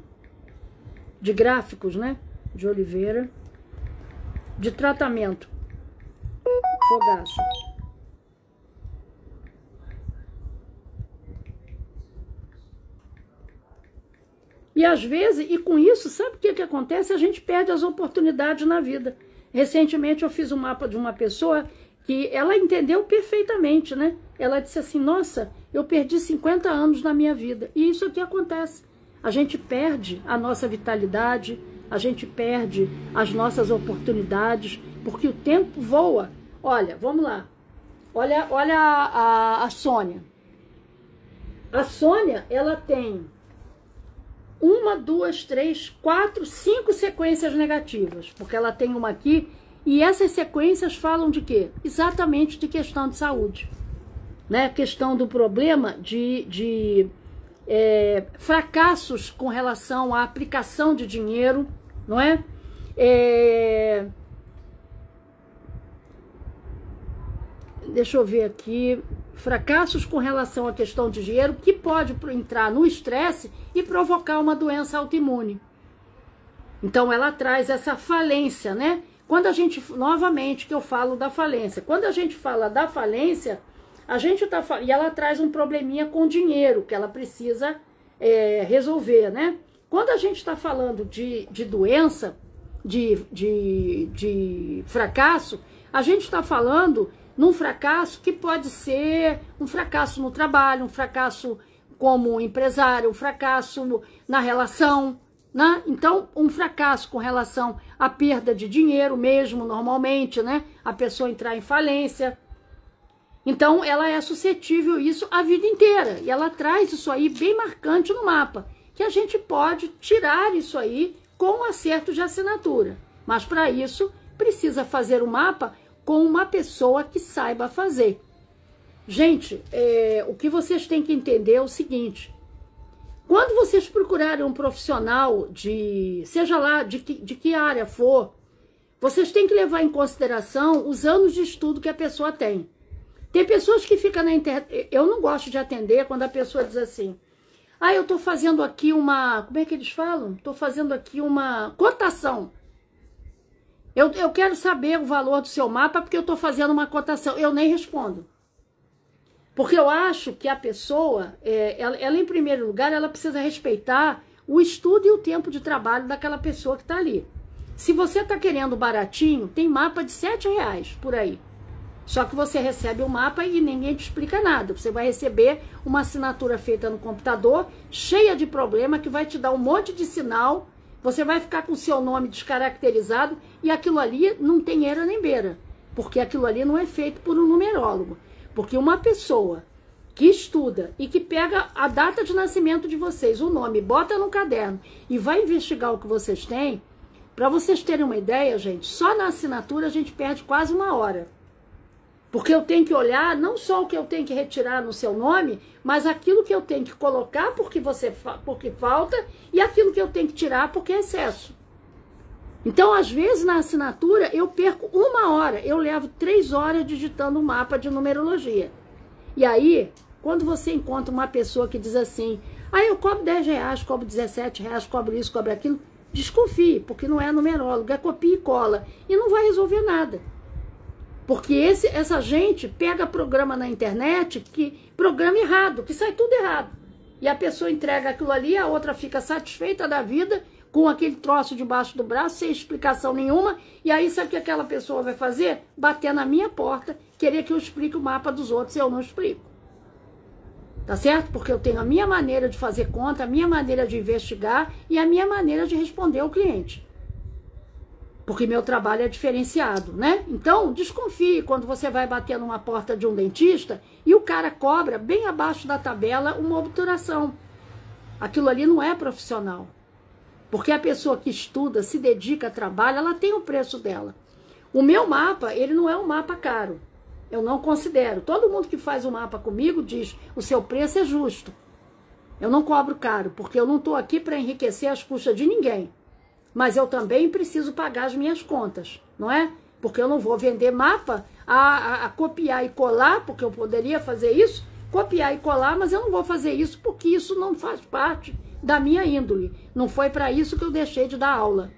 A: gráficos, né? De Oliveira, de tratamento, Fogaço. E às vezes, e com isso, sabe o que acontece? A gente perde as oportunidades na vida. Recentemente eu fiz um mapa de uma pessoa que ela entendeu perfeitamente, né? Ela disse assim, nossa, eu perdi 50 anos na minha vida. E isso aqui acontece. A gente perde a nossa vitalidade, a gente perde as nossas oportunidades, porque o tempo voa. Olha, vamos lá. Olha a Sônia. A Sônia, ela tem 1, 2, 3, 4, 5 sequências negativas, porque ela tem uma aqui, e essas sequências falam de quê? Exatamente de questão de saúde, né? Questão do problema de fracassos com relação à aplicação de dinheiro, não é? Deixa eu ver aqui, fracassos com relação à questão de dinheiro, que pode entrar no estresse e provocar uma doença autoimune. Então ela traz essa falência, né? Quando a gente, novamente que eu falo da falência, quando a gente fala da falência, a gente tá, e ela traz um probleminha com dinheiro, que ela precisa resolver, né? Quando a gente está falando de doença, de fracasso, a gente está falando num fracasso que pode ser um fracasso no trabalho, um fracasso como empresário, um fracasso na relação, né? Então, um fracasso com relação à perda de dinheiro mesmo, normalmente, né? A pessoa entrar em falência. Então, ela é suscetível a isso a vida inteira. E ela traz isso aí bem marcante no mapa, que a gente pode tirar isso aí com um acerto de assinatura. Mas, para isso, precisa fazer o mapa com uma pessoa que saiba fazer. Gente, o que vocês têm que entender é o seguinte: quando vocês procurarem um profissional seja lá de que área for, vocês têm que levar em consideração os anos de estudo que a pessoa tem. Tem pessoas que ficam na internet. Eu não gosto de atender quando a pessoa diz assim, eu estou fazendo aqui uma... Como é que eles falam? Estou fazendo aqui uma cotação. Eu quero saber o valor do seu mapa porque eu estou fazendo uma cotação. Eu nem respondo. Porque eu acho que a pessoa, ela em primeiro lugar, ela precisa respeitar o estudo e o tempo de trabalho daquela pessoa que está ali. Se você está querendo baratinho, tem mapa de R$7 por aí. Só que você recebe o mapa e ninguém te explica nada. Você vai receber uma assinatura feita no computador, cheia de problema, que vai te dar um monte de sinal. Você vai ficar com o seu nome descaracterizado e aquilo ali não tem era nem beira. porque aquilo ali não é feito por um numerólogo. Porque uma pessoa que estuda e que pega a data de nascimento de vocês, o nome, bota no caderno e vai investigar o que vocês têm, para vocês terem uma ideia, gente, só na assinatura a gente perde quase 1 hora. Porque eu tenho que olhar não só o que eu tenho que retirar no seu nome, mas aquilo que eu tenho que colocar porque falta e aquilo que eu tenho que tirar porque é excesso. Então, às vezes, na assinatura, eu perco 1 hora. Eu levo 3 horas digitando um mapa de numerologia. E aí, quando você encontra uma pessoa que diz assim, eu cobro R$10, cobro R$17, cobro isso, cobro aquilo, desconfie, porque não é numerólogo, é copia e cola. E não vai resolver nada. Porque essa gente pega programa na internet, programa errado, que sai tudo errado. E a pessoa entrega aquilo ali, a outra fica satisfeita da vida, com aquele troço debaixo do braço, sem explicação nenhuma, e aí sabe o que aquela pessoa vai fazer? Bater na minha porta, querer que eu explique o mapa dos outros, e eu não explico. Tá certo? Porque eu tenho a minha maneira de fazer conta, a minha maneira de investigar e a minha maneira de responder ao cliente. Porque meu trabalho é diferenciado, né? Então, desconfie quando você vai bater numa porta de um dentista e o cara cobra bem abaixo da tabela uma obturação. Aquilo ali não é profissional. Porque a pessoa que estuda, se dedica, trabalha, ela tem o preço dela. O meu mapa, ele não é um mapa caro. Eu não considero. Todo mundo que faz o mapa comigo diz, o seu preço é justo. Eu não cobro caro, porque eu não estou aqui para enriquecer as custas de ninguém. Mas eu também preciso pagar as minhas contas, não é? Porque eu não vou vender mapa a copiar e colar, porque eu poderia fazer isso, copiar e colar, mas eu não vou fazer isso porque isso não faz parte da minha índole. Não foi para isso que eu deixei de dar aula.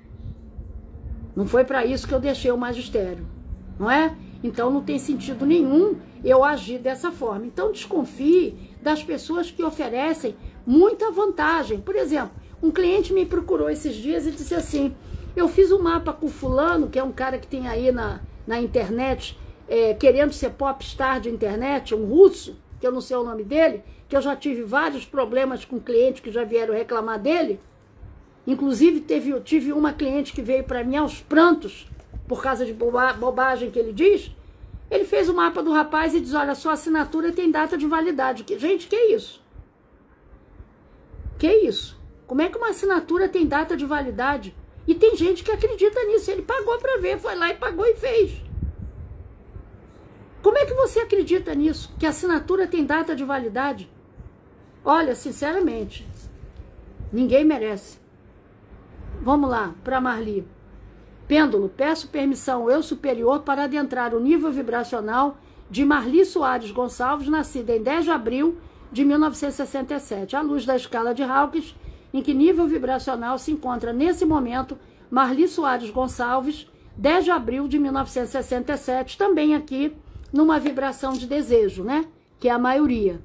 A: Não foi para isso que eu deixei o magistério, não é? Então não tem sentido nenhum eu agir dessa forma. Então desconfie das pessoas que oferecem muita vantagem. Por exemplo, um cliente me procurou esses dias e disse assim, eu fiz um mapa com fulano, que é um cara que tem aí na internet, querendo ser popstar de internet, um russo, que eu não sei o nome dele, que eu já tive vários problemas com clientes que já vieram reclamar dele. Inclusive, tive uma cliente que veio para mim aos prantos, por causa de bobagem que ele diz. Ele fez o mapa do rapaz e diz, olha, sua assinatura tem data de validade. Gente, que isso? Que isso? Como é que uma assinatura tem data de validade? E tem gente que acredita nisso. Ele pagou para ver, foi lá e pagou e fez. Como é que você acredita nisso? Que a assinatura tem data de validade? Olha, sinceramente, ninguém merece. Vamos lá, para Marli. Pêndulo, peço permissão ao eu superior para adentrar o nível vibracional de Marli Soares Gonçalves, nascida em 10 de abril de 1967, à luz da escala de Hawkins, em que nível vibracional se encontra nesse momento Marli Soares Gonçalves, 10 de abril de 1967, também aqui numa vibração de desejo, né? Que é a maioria.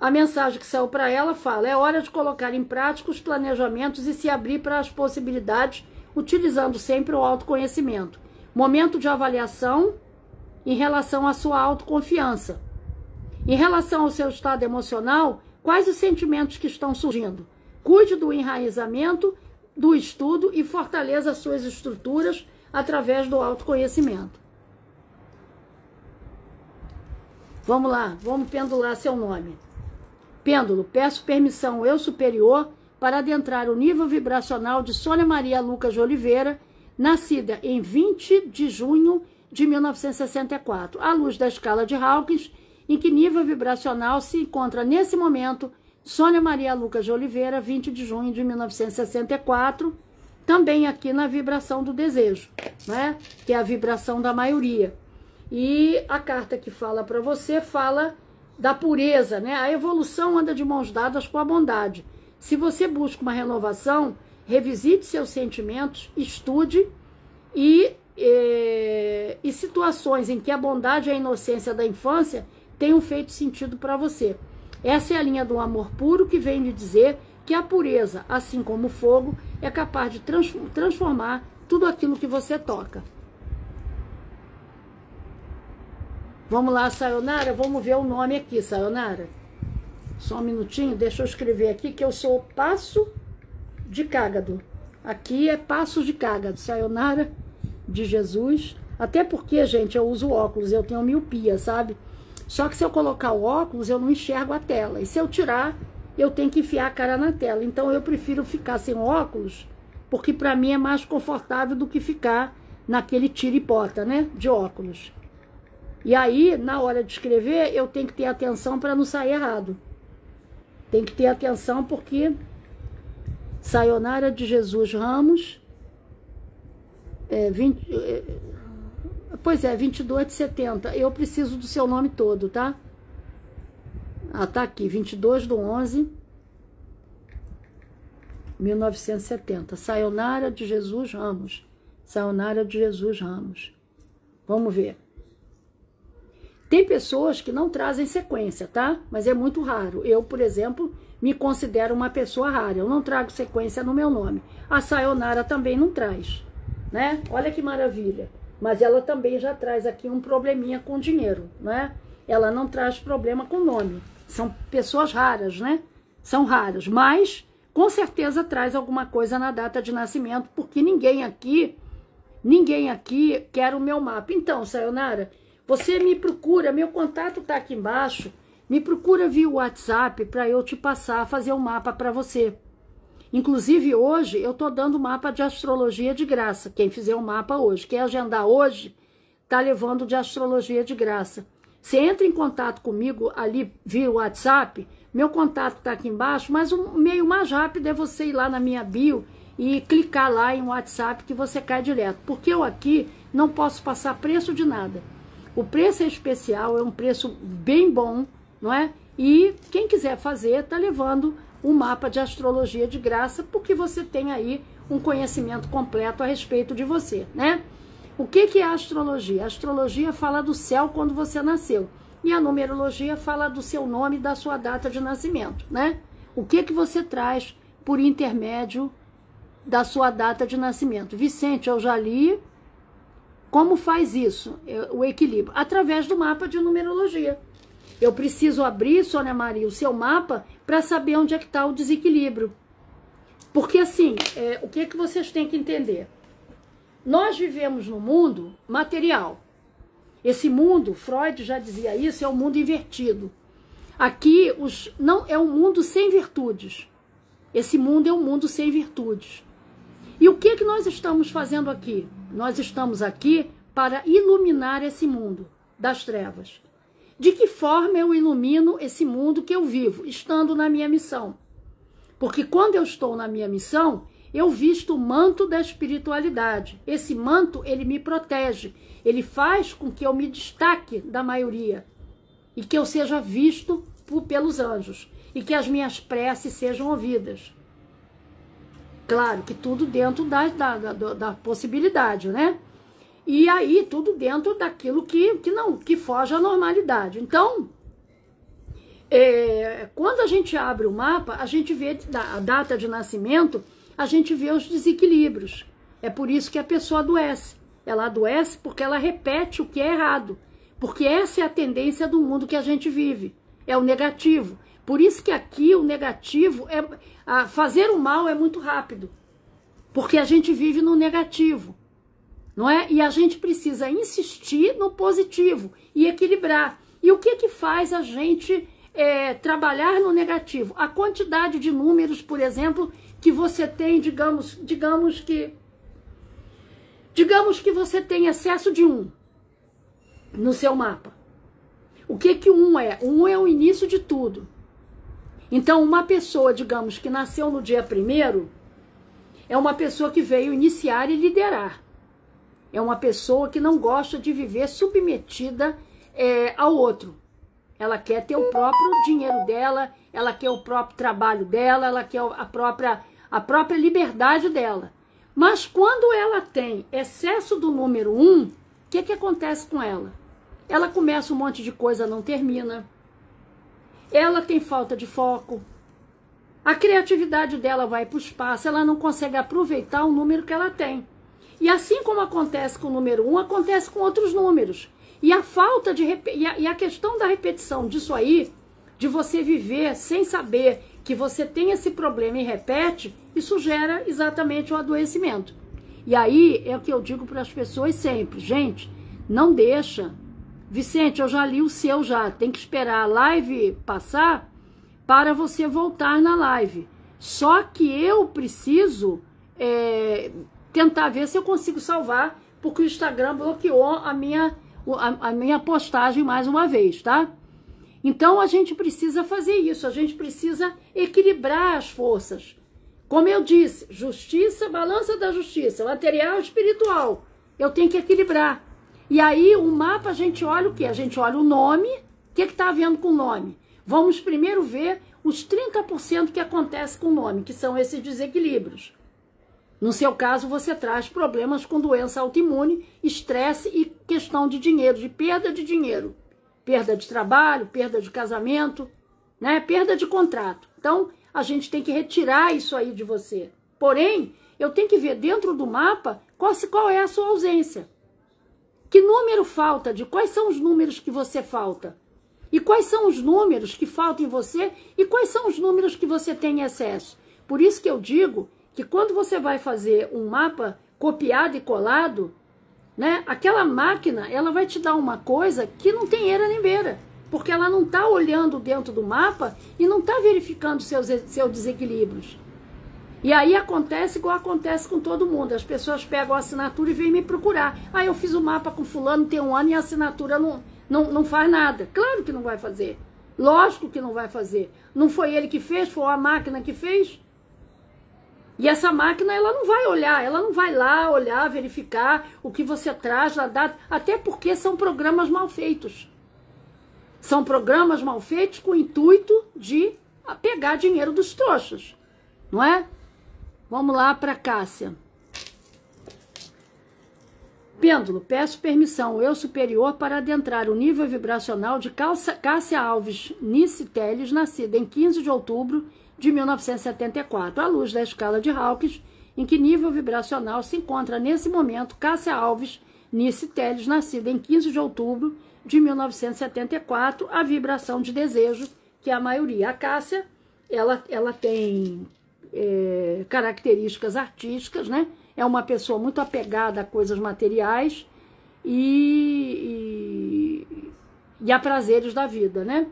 A: A mensagem que saiu para ela fala, é hora de colocar em prática os planejamentos e se abrir para as possibilidades, utilizando sempre o autoconhecimento. Momento de avaliação em relação à sua autoconfiança. Em relação ao seu estado emocional, quais os sentimentos que estão surgindo? Cuide do enraizamento, do estudo e fortaleça as suas estruturas através do autoconhecimento. Vamos lá, vamos pendular seu nome. Pêndulo, peço permissão ao eu superior para adentrar o nível vibracional de Sônia Maria Lucas de Oliveira, nascida em 20 de junho de 1964, à luz da escala de Hawkins, em que nível vibracional se encontra nesse momento Sônia Maria Lucas de Oliveira, 20 de junho de 1964, também aqui na vibração do desejo, né? Que é a vibração da maioria. E a carta que fala para você fala da pureza, né? A evolução anda de mãos dadas com a bondade. Se você busca uma renovação, revisite seus sentimentos, estude e situações em que a bondade e a inocência da infância tenham feito sentido para você. Essa é a linha do amor puro que vem lhe dizer que a pureza, assim como o fogo, é capaz de transformar tudo aquilo que você toca. Vamos lá, Sayonara, vamos ver o nome aqui, Sayonara. Só um minutinho, deixa eu escrever aqui que eu sou Passo de Cágado. Aqui é Passos de Cágado, Sayonara de Jesus. Até porque, gente, eu uso óculos, eu tenho miopia, sabe? Só que se eu colocar o óculos, eu não enxergo a tela. E se eu tirar, eu tenho que enfiar a cara na tela. Então eu prefiro ficar sem óculos, porque para mim é mais confortável do que ficar naquele tira-e-bota, né? De óculos. E aí, na hora de escrever, eu tenho que ter atenção para não sair errado. Tem que ter atenção porque Sayonara de Jesus Ramos, 22/70. Eu preciso do seu nome todo, tá? Ah, tá aqui, 22/11/1970. Sayonara de Jesus Ramos. Sayonara de Jesus Ramos. Vamos ver. Tem pessoas que não trazem sequência, tá? Mas é muito raro. Eu, por exemplo, me considero uma pessoa rara. Eu não trago sequência no meu nome. A Sayonara também não traz, né? Olha que maravilha. Mas ela também já traz aqui um probleminha com dinheiro, né? Ela não traz problema com nome. São pessoas raras, né? São raras, mas com certeza traz alguma coisa na data de nascimento, porque ninguém aqui quer o meu mapa. Então, Sayonara, você me procura, meu contato tá aqui embaixo, me procura via WhatsApp para eu te passar, fazer um mapa para você. Inclusive hoje eu tô dando mapa de astrologia de graça. Quem fizer um mapa hoje, quer agendar hoje, tá levando de astrologia de graça. Você entra em contato comigo ali via WhatsApp, meu contato tá aqui embaixo, mas o meio mais rápido é você ir lá na minha bio e clicar lá em WhatsApp que você cai direto. Porque eu aqui não posso passar preço de nada. O preço é especial, é um preço bem bom, não é? E quem quiser fazer, tá levando um mapa de astrologia de graça, porque você tem aí um conhecimento completo a respeito de você, né? O que é a astrologia? A astrologia fala do céu quando você nasceu. E a numerologia fala do seu nome e da sua data de nascimento, né? O que você traz por intermédio da sua data de nascimento? Vicente, eu já li. Como faz isso, o equilíbrio? Através do mapa de numerologia. Eu preciso abrir, Sônia Maria, o seu mapa para saber onde é que está o desequilíbrio. Porque assim, o que vocês têm que entender? Nós vivemos num mundo material. Esse mundo, Freud já dizia isso, é um mundo invertido. Aqui não é um mundo sem virtudes. Esse mundo é um mundo sem virtudes. E o que nós estamos fazendo aqui? Nós estamos aqui para iluminar esse mundo das trevas. De que forma eu ilumino esse mundo que eu vivo, estando na minha missão? Porque quando eu estou na minha missão, eu visto o manto da espiritualidade. Esse manto, ele me protege. Ele faz com que eu me destaque da maioria. E que eu seja visto pelos anjos. E que as minhas preces sejam ouvidas. Claro que tudo dentro da possibilidade, né? E aí tudo dentro daquilo que foge à normalidade. Então, quando a gente abre o mapa, a gente vê a data de nascimento, a gente vê os desequilíbrios. É por isso que a pessoa adoece. Ela adoece porque ela repete o que é errado. Porque essa é a tendência do mundo que a gente vive. É o negativo. Por isso que aqui o negativo, fazer o mal é muito rápido. Porque a gente vive no negativo. Não é? E a gente precisa insistir no positivo e equilibrar. E o que faz a gente trabalhar no negativo? A quantidade de números, por exemplo, que você tem, digamos que você tem excesso de 1 no seu mapa. O que 1 é? 1 é o início de tudo. Então, uma pessoa, digamos, que nasceu no dia 1º, é uma pessoa que veio iniciar e liderar. É uma pessoa que não gosta de viver submetida ao outro. Ela quer ter o próprio dinheiro dela, ela quer o próprio trabalho dela, ela quer a própria liberdade dela. Mas quando ela tem excesso do número 1, o que acontece com ela? Ela começa um monte de coisa, não termina. Ela tem falta de foco. A criatividade dela vai para o espaço, ela não consegue aproveitar o número que ela tem. E assim como acontece com o número 1, acontece com outros números. E a falta de e a questão da repetição disso aí, de você viver sem saber que você tem esse problema e repete, isso gera exatamente o adoecimento. E aí é o que eu digo para as pessoas sempre, gente, não deixa. Vicente, eu já li o seu já, tem que esperar a live passar para você voltar na live. Só que eu preciso tentar ver se eu consigo salvar, porque o Instagram bloqueou a minha postagem mais uma vez, tá? Então a gente precisa fazer isso, a gente precisa equilibrar as forças. Como eu disse, justiça, balança da justiça, material e espiritual. Eu tenho que equilibrar. E aí o mapa a gente olha o quê? A gente olha o nome, o que está havendo com o nome? Vamos primeiro ver os 30% que acontece com o nome, que são esses desequilíbrios. No seu caso, você traz problemas com doença autoimune, estresse e questão de dinheiro, de perda de dinheiro. Perda de trabalho, perda de casamento, né? Perda de contrato. Então, a gente tem que retirar isso aí de você. Porém, eu tenho que ver dentro do mapa qual é a sua ausência. Que número falta? De quais são os números que você falta? E quais são os números que faltam em você? E quais são os números que você tem em excesso? Por isso que eu digo que quando você vai fazer um mapa copiado e colado, né, aquela máquina, ela vai te dar uma coisa que não tem eira nem beira, porque ela não está olhando dentro do mapa e não está verificando seus desequilíbrios. E aí acontece igual acontece com todo mundo, as pessoas pegam a assinatura e vêm me procurar. Ah, eu fiz o mapa com fulano tem 1 ano e a assinatura não faz nada. Claro que não vai fazer, lógico que não vai fazer. Não foi ele que fez, foi a máquina que fez. E essa máquina, ela não vai olhar, ela não vai lá olhar, verificar o que você traz na data, até porque são programas mal feitos. São programas mal feitos com o intuito de pegar dinheiro dos trouxas, não é? Vamos lá para Cássia. Pêndulo, peço permissão, eu superior, para adentrar o nível vibracional de Cássia Alves Nice Teles, nascida em 15 de outubro de 1974, à luz da escala de Hawkins, em que nível vibracional se encontra nesse momento Cássia Alves Nice Teles, nascida em 15 de outubro de 1974, a vibração de desejo, que é a maioria. A Cássia, ela tem características artísticas, né? É uma pessoa muito apegada a coisas materiais e a prazeres da vida, né?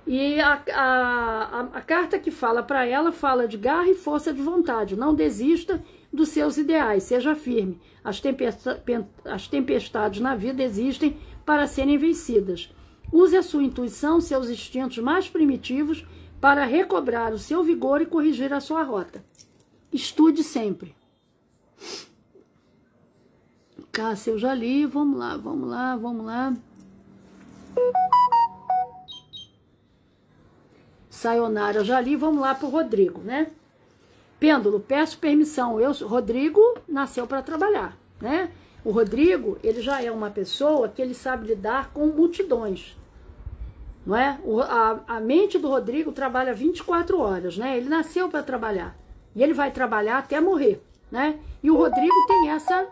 A: E a carta que fala para ela fala de garra e força de vontade. Não desista dos seus ideais, seja firme. As tempestades na vida existem para serem vencidas. Use a sua intuição, seus instintos mais primitivos para recobrar o seu vigor e corrigir a sua rota. Estude sempre. Cássia, eu já li. Vamos lá, vamos lá, vamos lá. Sayonara, eu já li, vamos lá para o Rodrigo, né? Pêndulo, peço permissão, Rodrigo nasceu para trabalhar, né? O Rodrigo, ele já é uma pessoa que ele sabe lidar com multidões, não é? A mente do Rodrigo trabalha 24 horas, né? Ele nasceu para trabalhar e ele vai trabalhar até morrer, né? E o Rodrigo tem essa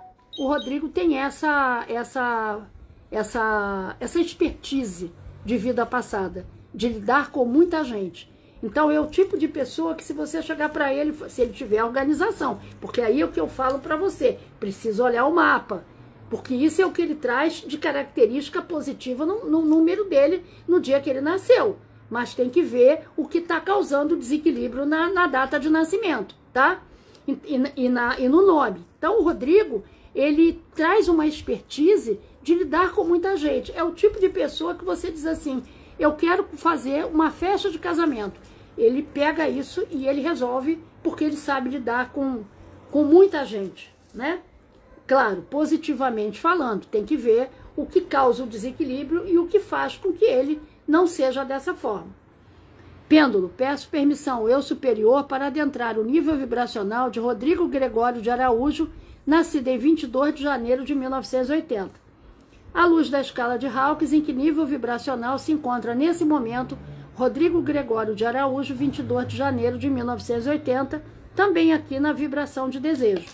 A: expertise de vida passada, de lidar com muita gente. Então é o tipo de pessoa que, se você chegar para ele, se ele tiver organização, porque aí é o que eu falo para você, precisa olhar o mapa, porque isso é o que ele traz de característica positiva no número dele no dia que ele nasceu, mas tem que ver o que está causando desequilíbrio na data de nascimento, tá? E no nome. Então o Rodrigo, ele traz uma expertise de lidar com muita gente. É o tipo de pessoa que você diz assim, eu quero fazer uma festa de casamento. Ele pega isso e ele resolve, porque ele sabe lidar com muita gente, né? Claro, positivamente falando, tem que ver o que causa o desequilíbrio e o que faz com que ele não seja dessa forma. Pêndulo, peço permissão, eu superior, para adentrar o nível vibracional de Rodrigo Gregório de Araújo, nascido em 22 de janeiro de 1980. À luz da escala de Hawkins, em que nível vibracional se encontra nesse momento Rodrigo Gregório de Araújo, 22 de janeiro de 1980, também aqui na vibração de desejo.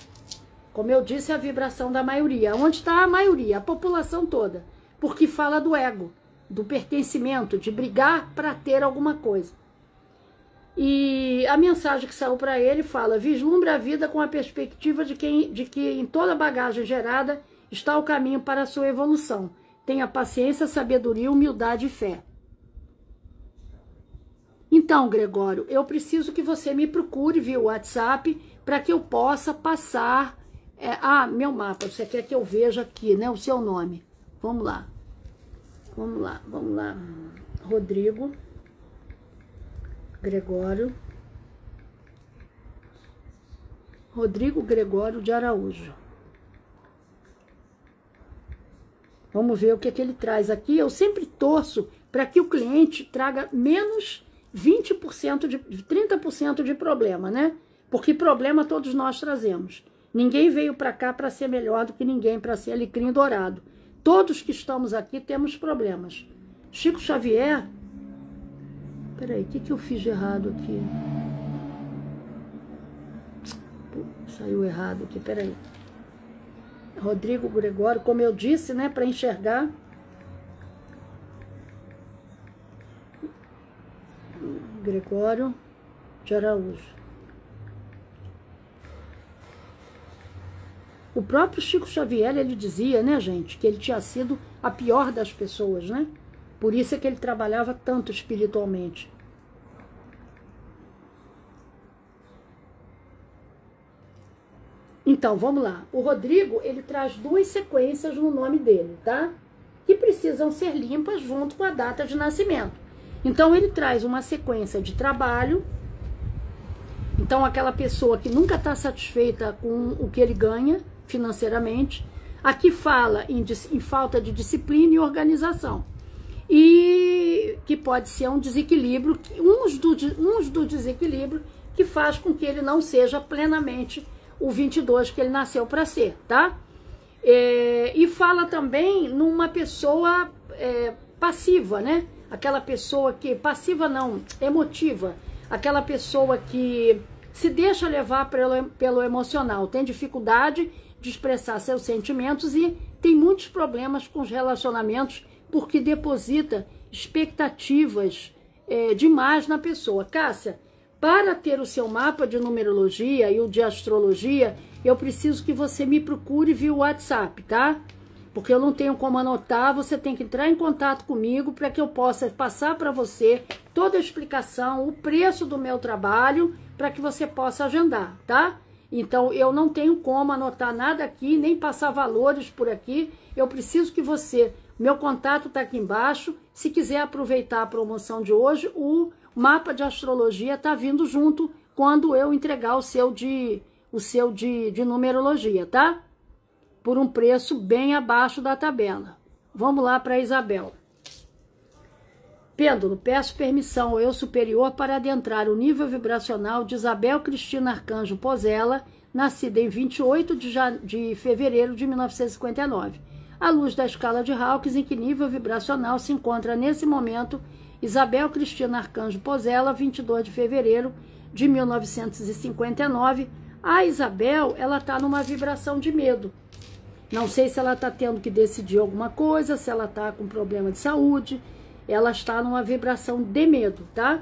A: Como eu disse, a vibração da maioria. Onde está a maioria? A população toda. Porque fala do ego, do pertencimento, de brigar para ter alguma coisa. E a mensagem que saiu para ele fala: vislumbra a vida com a perspectiva de que em toda bagagem gerada está o caminho para a sua evolução. Tenha paciência, sabedoria, humildade e fé. Então, Gregório, eu preciso que você me procure via WhatsApp para que eu possa passar... meu mapa, você quer que eu veja aqui, né, o seu nome. Vamos lá. Vamos lá, vamos lá. Rodrigo Gregório de Araújo. Vamos ver o que ele traz aqui. Eu sempre torço para que o cliente traga menos 20% de 30% de problema, né? Porque problema todos nós trazemos. Ninguém veio para cá para ser melhor do que ninguém, para ser alecrim dourado. Todos que estamos aqui temos problemas. Chico Xavier... Peraí, o que eu fiz de errado aqui? Saiu errado aqui, peraí. Rodrigo Gregório, como eu disse, né, para enxergar. Gregório de Araújo. O próprio Chico Xavier, ele dizia, né, gente, que ele tinha sido a pior das pessoas, né? Por isso é que ele trabalhava tanto espiritualmente. Então, vamos lá. O Rodrigo, ele traz 2 sequências no nome dele, tá? Que precisam ser limpas junto com a data de nascimento. Então, ele traz uma sequência de trabalho. Então, aquela pessoa que nunca está satisfeita com o que ele ganha financeiramente. Aqui fala em falta de disciplina e organização. E que pode ser um desequilíbrio, uns do desequilíbrio que faz com que ele não seja plenamente o 22 que ele nasceu para ser, tá? E fala também numa pessoa passiva, né? Aquela pessoa que... Passiva não, emotiva. Aquela pessoa que se deixa levar pelo emocional. Tem dificuldade de expressar seus sentimentos e tem muitos problemas com os relacionamentos porque deposita expectativas demais na pessoa. Cássia, para ter o seu mapa de numerologia e o de astrologia, eu preciso que você me procure via WhatsApp, tá? Porque eu não tenho como anotar, você tem que entrar em contato comigo para que eu possa passar para você toda a explicação, o preço do meu trabalho, para que você possa agendar, tá? Então, eu não tenho como anotar nada aqui, nem passar valores por aqui, eu preciso que você... Meu contato está aqui embaixo, se quiser aproveitar a promoção de hoje, o mapa de astrologia está vindo junto quando eu entregar o seu de numerologia, tá? Por um preço bem abaixo da tabela. Vamos lá para Isabel. Pêndulo, peço permissão ao eu superior para adentrar o nível vibracional de Isabel Cristina Arcanjo Pozella, nascida em 28 de fevereiro de 1959. À luz da escala de Hawkins, em que nível vibracional se encontra nesse momento Isabel Cristina Arcanjo Pozella, 22 de fevereiro de 1959. A Isabel, ela está numa vibração de medo. Não sei se ela está tendo que decidir alguma coisa, se ela está com problema de saúde. Ela está numa vibração de medo, tá?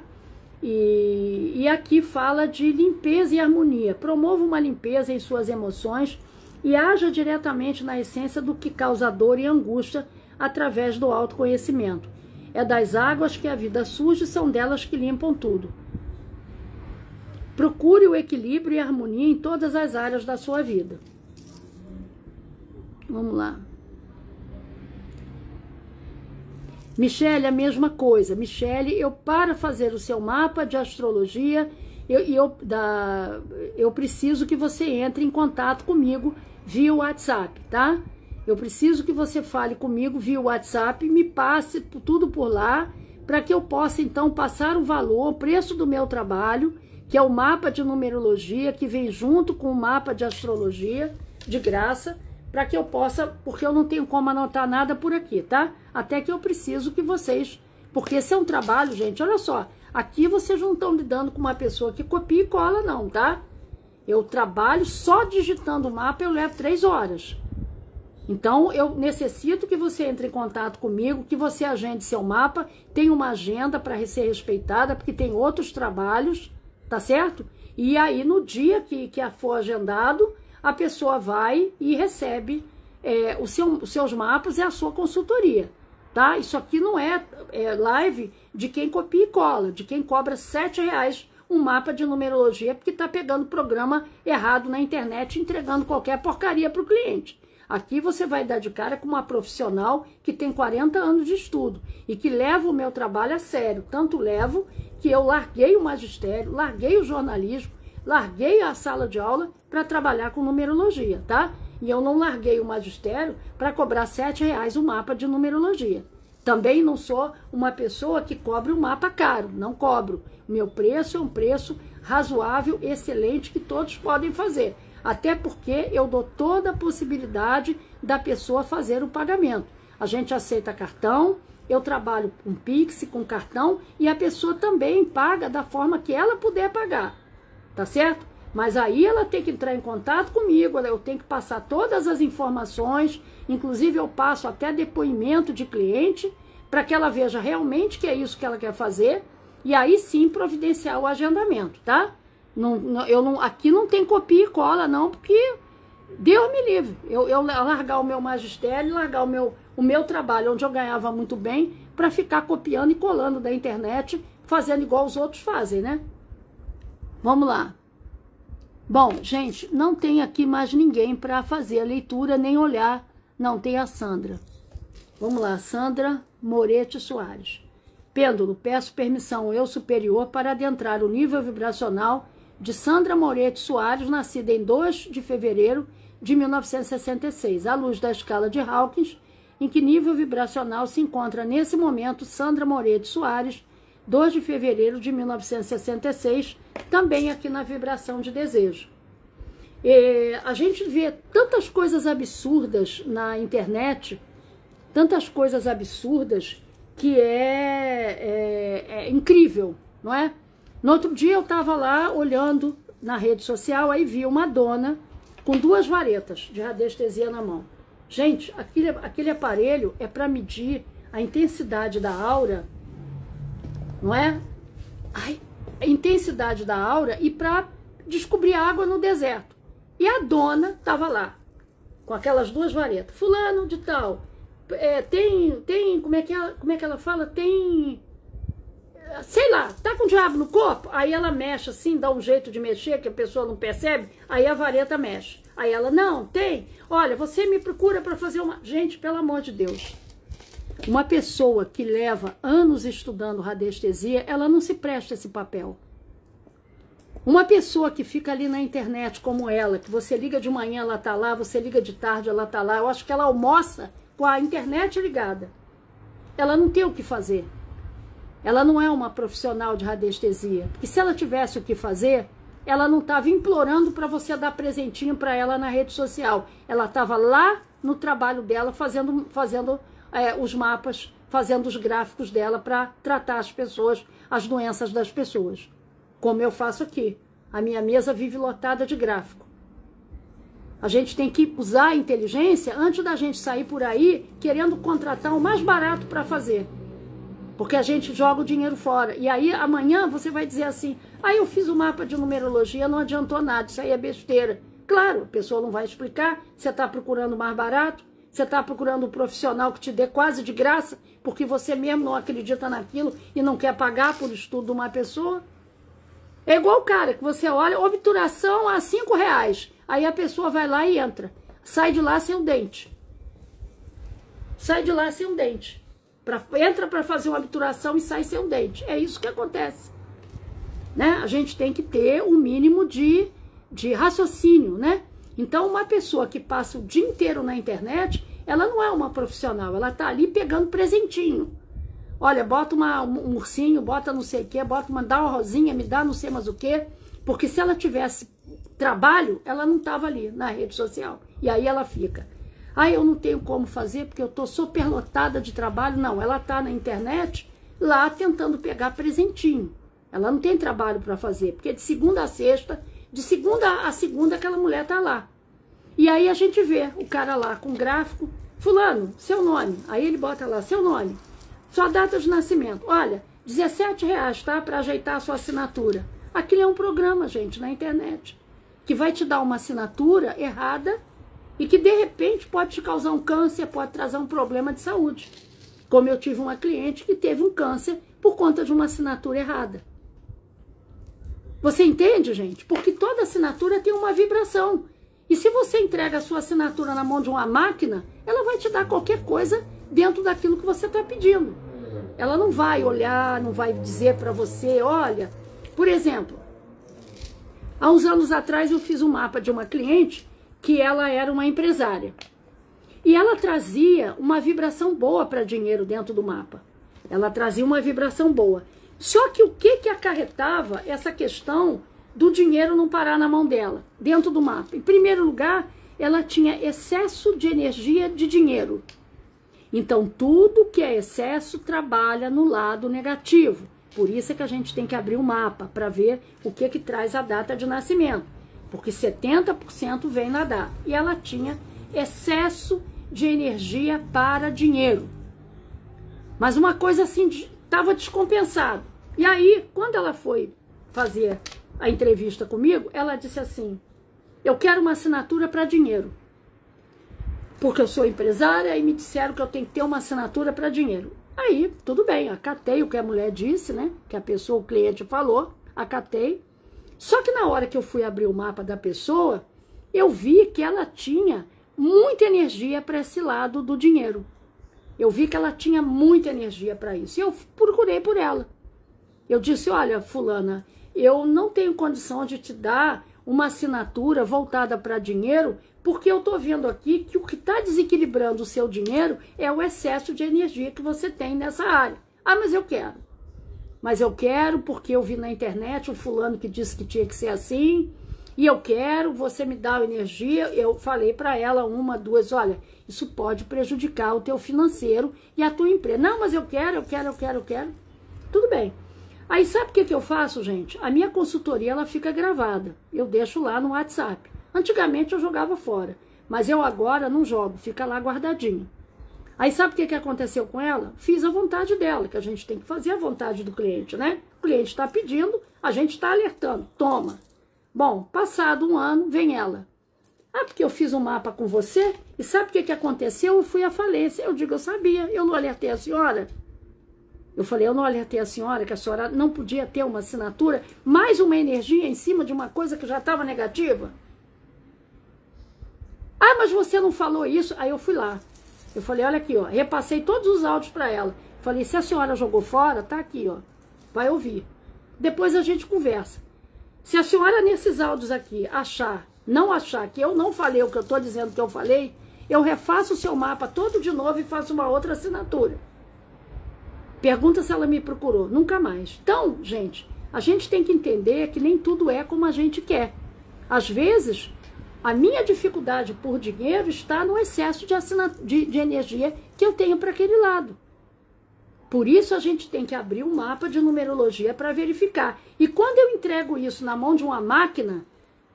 A: E aqui fala de limpeza e harmonia. Promova uma limpeza em suas emoções e haja diretamente na essência do que causa dor e angústia através do autoconhecimento. É das águas que a vida surge, são delas que limpam tudo. Procure o equilíbrio e a harmonia em todas as áreas da sua vida. Vamos lá. Michele, a mesma coisa. Michele, para fazer o seu mapa de astrologia, eu preciso que você entre em contato comigo via WhatsApp, tá? Eu preciso que você fale comigo via WhatsApp, me passe tudo por lá, para que eu possa, então, passar o valor, o preço do meu trabalho, que é o mapa de numerologia, que vem junto com o mapa de astrologia, de graça, para que eu possa, porque eu não tenho como anotar nada por aqui, tá? Até que eu preciso que vocês, porque esse é um trabalho, gente, olha só, aqui vocês não estão lidando com uma pessoa que copia e cola, não, tá? Eu trabalho só digitando o mapa, eu levo 3 horas. Então, eu necessito que você entre em contato comigo, que você agende seu mapa, tem uma agenda para ser respeitada, porque tem outros trabalhos, tá certo? E aí, no dia que for agendado, a pessoa vai e recebe os seus mapas e a sua consultoria, tá? Isso aqui não é live de quem copia e cola, de quem cobra R$7 um mapa de numerologia, porque tá pegando programa errado na internet, entregando qualquer porcaria para o cliente. Aqui você vai dar de cara com uma profissional que tem 40 anos de estudo e que leva o meu trabalho a sério. Tanto levo que eu larguei o magistério, larguei o jornalismo, larguei a sala de aula para trabalhar com numerologia, tá? E eu não larguei o magistério para cobrar R$7 o mapa de numerologia. Também não sou uma pessoa que cobre um mapa caro, não cobro. Meu preço é um preço razoável, excelente, que todos podem fazer. Até porque eu dou toda a possibilidade da pessoa fazer o pagamento. A gente aceita cartão, eu trabalho com Pix, com cartão, e a pessoa também paga da forma que ela puder pagar, tá certo? Mas aí ela tem que entrar em contato comigo, eu tenho que passar todas as informações, inclusive eu passo até depoimento de cliente, para que ela veja realmente que é isso que ela quer fazer, e aí sim providenciar o agendamento, tá? Aqui não tem copia e cola não, porque Deus me livre. Eu largar o meu magistério, largar o meu trabalho, onde eu ganhava muito bem, para ficar copiando e colando da internet, fazendo igual os outros fazem, né? Vamos lá. Bom, gente, não tem aqui mais ninguém para fazer a leitura, nem olhar. Não, tem a Sandra. Vamos lá, Sandra Moretti Soares. Pêndulo, peço permissão ao eu superior para adentrar o nível vibracional de Sandra Moretti Soares, nascida em 2 de fevereiro de 1966, à luz da escala de Hawkins, em que nível vibracional se encontra nesse momento Sandra Moretti Soares, 2 de fevereiro de 1966, também aqui na vibração de desejo. A gente vê tantas coisas absurdas na internet, tantas coisas absurdas, que é incrível, não é? No outro dia eu estava lá olhando na rede social, aí vi uma dona com 2 varetas de radiestesia na mão. Gente, aquele aparelho é para medir a intensidade da aura, não é? A intensidade da aura e para descobrir água no deserto. E a dona estava lá, com aquelas 2 varetas. Fulano de tal, como é que ela fala? Tem, sei lá, tá com o diabo no corpo? Aí ela mexe assim, dá um jeito de mexer que a pessoa não percebe, aí a vareta mexe. Aí ela, não, tem. Olha, você me procura para fazer uma... Gente, pelo amor de Deus. Uma pessoa que leva anos estudando radiestesia, ela não se presta esse papel. Uma pessoa que fica ali na internet como ela, que você liga de manhã, ela tá lá, você liga de tarde, ela tá lá, eu acho que ela almoça com a internet ligada. Ela não tem o que fazer. Ela não é uma profissional de radiestesia. Porque se ela tivesse o que fazer, ela não estava implorando para você dar presentinho para ela na rede social. Ela estava lá no trabalho dela, fazendo os mapas, fazendo os gráficos dela para tratar as pessoas, as doenças das pessoas. Como eu faço aqui. A minha mesa vive lotada de gráfico. A gente tem que usar a inteligência antes da gente sair por aí querendo contratar o mais barato para fazer. Porque a gente joga o dinheiro fora. E aí amanhã você vai dizer assim, eu fiz o mapa de numerologia, não adiantou nada, isso aí é besteira. Claro, a pessoa não vai explicar, você está procurando o mais barato, você está procurando um profissional que te dê quase de graça, porque você mesmo não acredita naquilo e não quer pagar por estudo de uma pessoa. É igual o cara que você olha, obturação a R$5. Aí a pessoa vai lá e entra. Sai de lá sem o dente. Sai de lá sem um dente. Entra para fazer uma obturação e sai sem um dente. É isso que acontece. Né? A gente tem que ter um mínimo de raciocínio, né? Então, uma pessoa que passa o dia inteiro na internet, ela não é uma profissional. Ela tá ali pegando presentinho. Olha, bota um ursinho, bota não sei o quê, dá uma rosinha, me dá não sei mais o quê. Porque se ela tivesse trabalho, ela não estava ali na rede social. E aí ela fica. Eu não tenho como fazer porque eu estou superlotada de trabalho. Não, ela está na internet lá tentando pegar presentinho. Ela não tem trabalho para fazer, porque de segunda a sexta, de segunda a segunda aquela mulher está lá. E aí a gente vê o cara lá com gráfico, fulano, seu nome. Aí ele bota lá, seu nome, sua data de nascimento. Olha, R$17, tá? Para ajeitar a sua assinatura. Aquilo é um programa, gente, na internet, que vai te dar uma assinatura errada e que, de repente, pode te causar um câncer, pode trazer um problema de saúde. Como eu tive uma cliente que teve um câncer por conta de uma assinatura errada. Você entende, gente? Porque toda assinatura tem uma vibração. E se você entrega a sua assinatura na mão de uma máquina, ela vai te dar qualquer coisa dentro daquilo que você está pedindo. Ela não vai olhar, não vai dizer para você, olha... Por exemplo, há uns anos atrás eu fiz um mapa de uma cliente que ela era uma empresária. E ela trazia uma vibração boa para dinheiro dentro do mapa. Ela trazia uma vibração boa. Só que o que acarretava essa questão do dinheiro não parar na mão dela, dentro do mapa? Em primeiro lugar, ela tinha excesso de energia de dinheiro. Então, tudo que é excesso trabalha no lado negativo. Por isso é que a gente tem que abrir o mapa para ver o que traz a data de nascimento. Porque 70% vem na data. E ela tinha excesso de energia para dinheiro. Mas uma coisa assim, estava descompensado. E aí, quando ela foi fazer a entrevista comigo, ela disse assim, eu quero uma assinatura para dinheiro. Porque eu sou empresária e me disseram que eu tenho que ter uma assinatura para dinheiro. Aí, tudo bem, acatei o que a mulher disse, né? Que a pessoa, o cliente falou, acatei. Só que na hora que eu fui abrir o mapa da pessoa, eu vi que ela tinha muita energia para esse lado do dinheiro. Eu vi que ela tinha muita energia para isso. E eu procurei por ela. Eu disse, olha, fulana, eu não tenho condição de te dar uma assinatura voltada para dinheiro, porque eu estou vendo aqui que o que está desequilibrando o seu dinheiro é o excesso de energia que você tem nessa área. Ah, mas eu quero. Mas eu quero porque eu vi na internet um fulano que disse que tinha que ser assim, e eu quero, você me dá energia. Eu falei para ela uma, duas, olha, isso pode prejudicar o teu financeiro e a tua empresa. Não, mas eu quero. Tudo bem. Aí sabe o que eu faço, gente? A minha consultoria, ela fica gravada. Eu deixo lá no WhatsApp. Antigamente eu jogava fora, mas eu agora não jogo, fica lá guardadinho. Aí sabe o que aconteceu com ela? Fiz a vontade dela, que a gente tem que fazer a vontade do cliente, né? O cliente está pedindo, a gente está alertando, toma. Bom, passado um ano, vem ela. Ah, porque eu fiz um mapa com você, e sabe o que aconteceu? Eu fui à falência. Eu digo, eu sabia, eu não alertei a senhora. Eu falei, eu não alertei a senhora que a senhora não podia ter uma assinatura, mais uma energia em cima de uma coisa que já estava negativa. Ah, mas você não falou isso? Aí eu fui lá. Eu falei, olha aqui, ó, repassei todos os áudios para ela. Falei, se a senhora jogou fora, tá aqui, ó, vai ouvir. Depois a gente conversa. Se a senhora nesses áudios aqui não achar que eu não falei o que eu estou dizendo que eu falei, eu refaço o seu mapa todo de novo e faço uma outra assinatura. Pergunta se ela me procurou. Nunca mais. Então, gente, a gente tem que entender que nem tudo é como a gente quer. Às vezes, a minha dificuldade por dinheiro está no excesso de energia que eu tenho para aquele lado. Por isso, a gente tem que abrir um mapa de numerologia para verificar. E quando eu entrego isso na mão de uma máquina,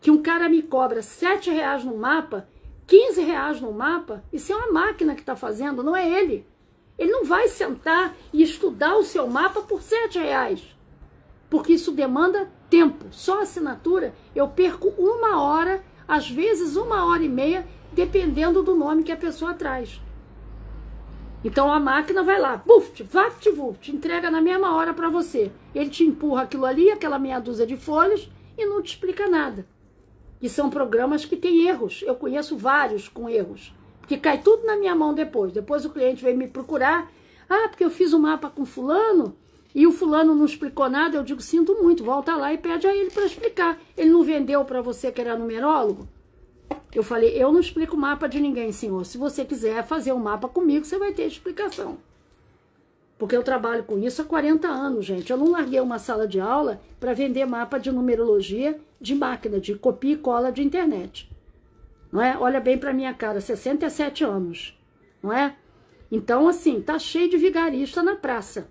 A: que um cara me cobra R$7 no mapa, R$15 no mapa, isso é uma máquina que está fazendo, não é ele. Ele não vai sentar e estudar o seu mapa por R$7, porque isso demanda tempo. Só assinatura, eu perco 1 hora, às vezes 1h30, dependendo do nome que a pessoa traz. Então a máquina vai lá, buft, vapt, vupt, entrega na mesma hora para você. Ele te empurra aquilo ali, aquela meia dúzia de folhas, e não te explica nada. E são programas que têm erros. Eu conheço vários com erros. Porque cai tudo na minha mão depois. Depois o cliente vem me procurar. Ah, porque eu fiz um mapa com fulano e o fulano não explicou nada. Eu digo, sinto muito, volta lá e pede a ele para explicar. Ele não vendeu para você que era numerólogo? Eu falei, eu não explico mapa de ninguém, senhor. Se você quiser fazer um mapa comigo, você vai ter explicação. Porque eu trabalho com isso há 40 anos, gente. Eu não larguei uma sala de aula para vender mapa de numerologia de máquina, de copia e cola de internet. Não é? Olha bem para minha cara, 67 anos, não é? Então, assim, tá cheio de vigarista na praça.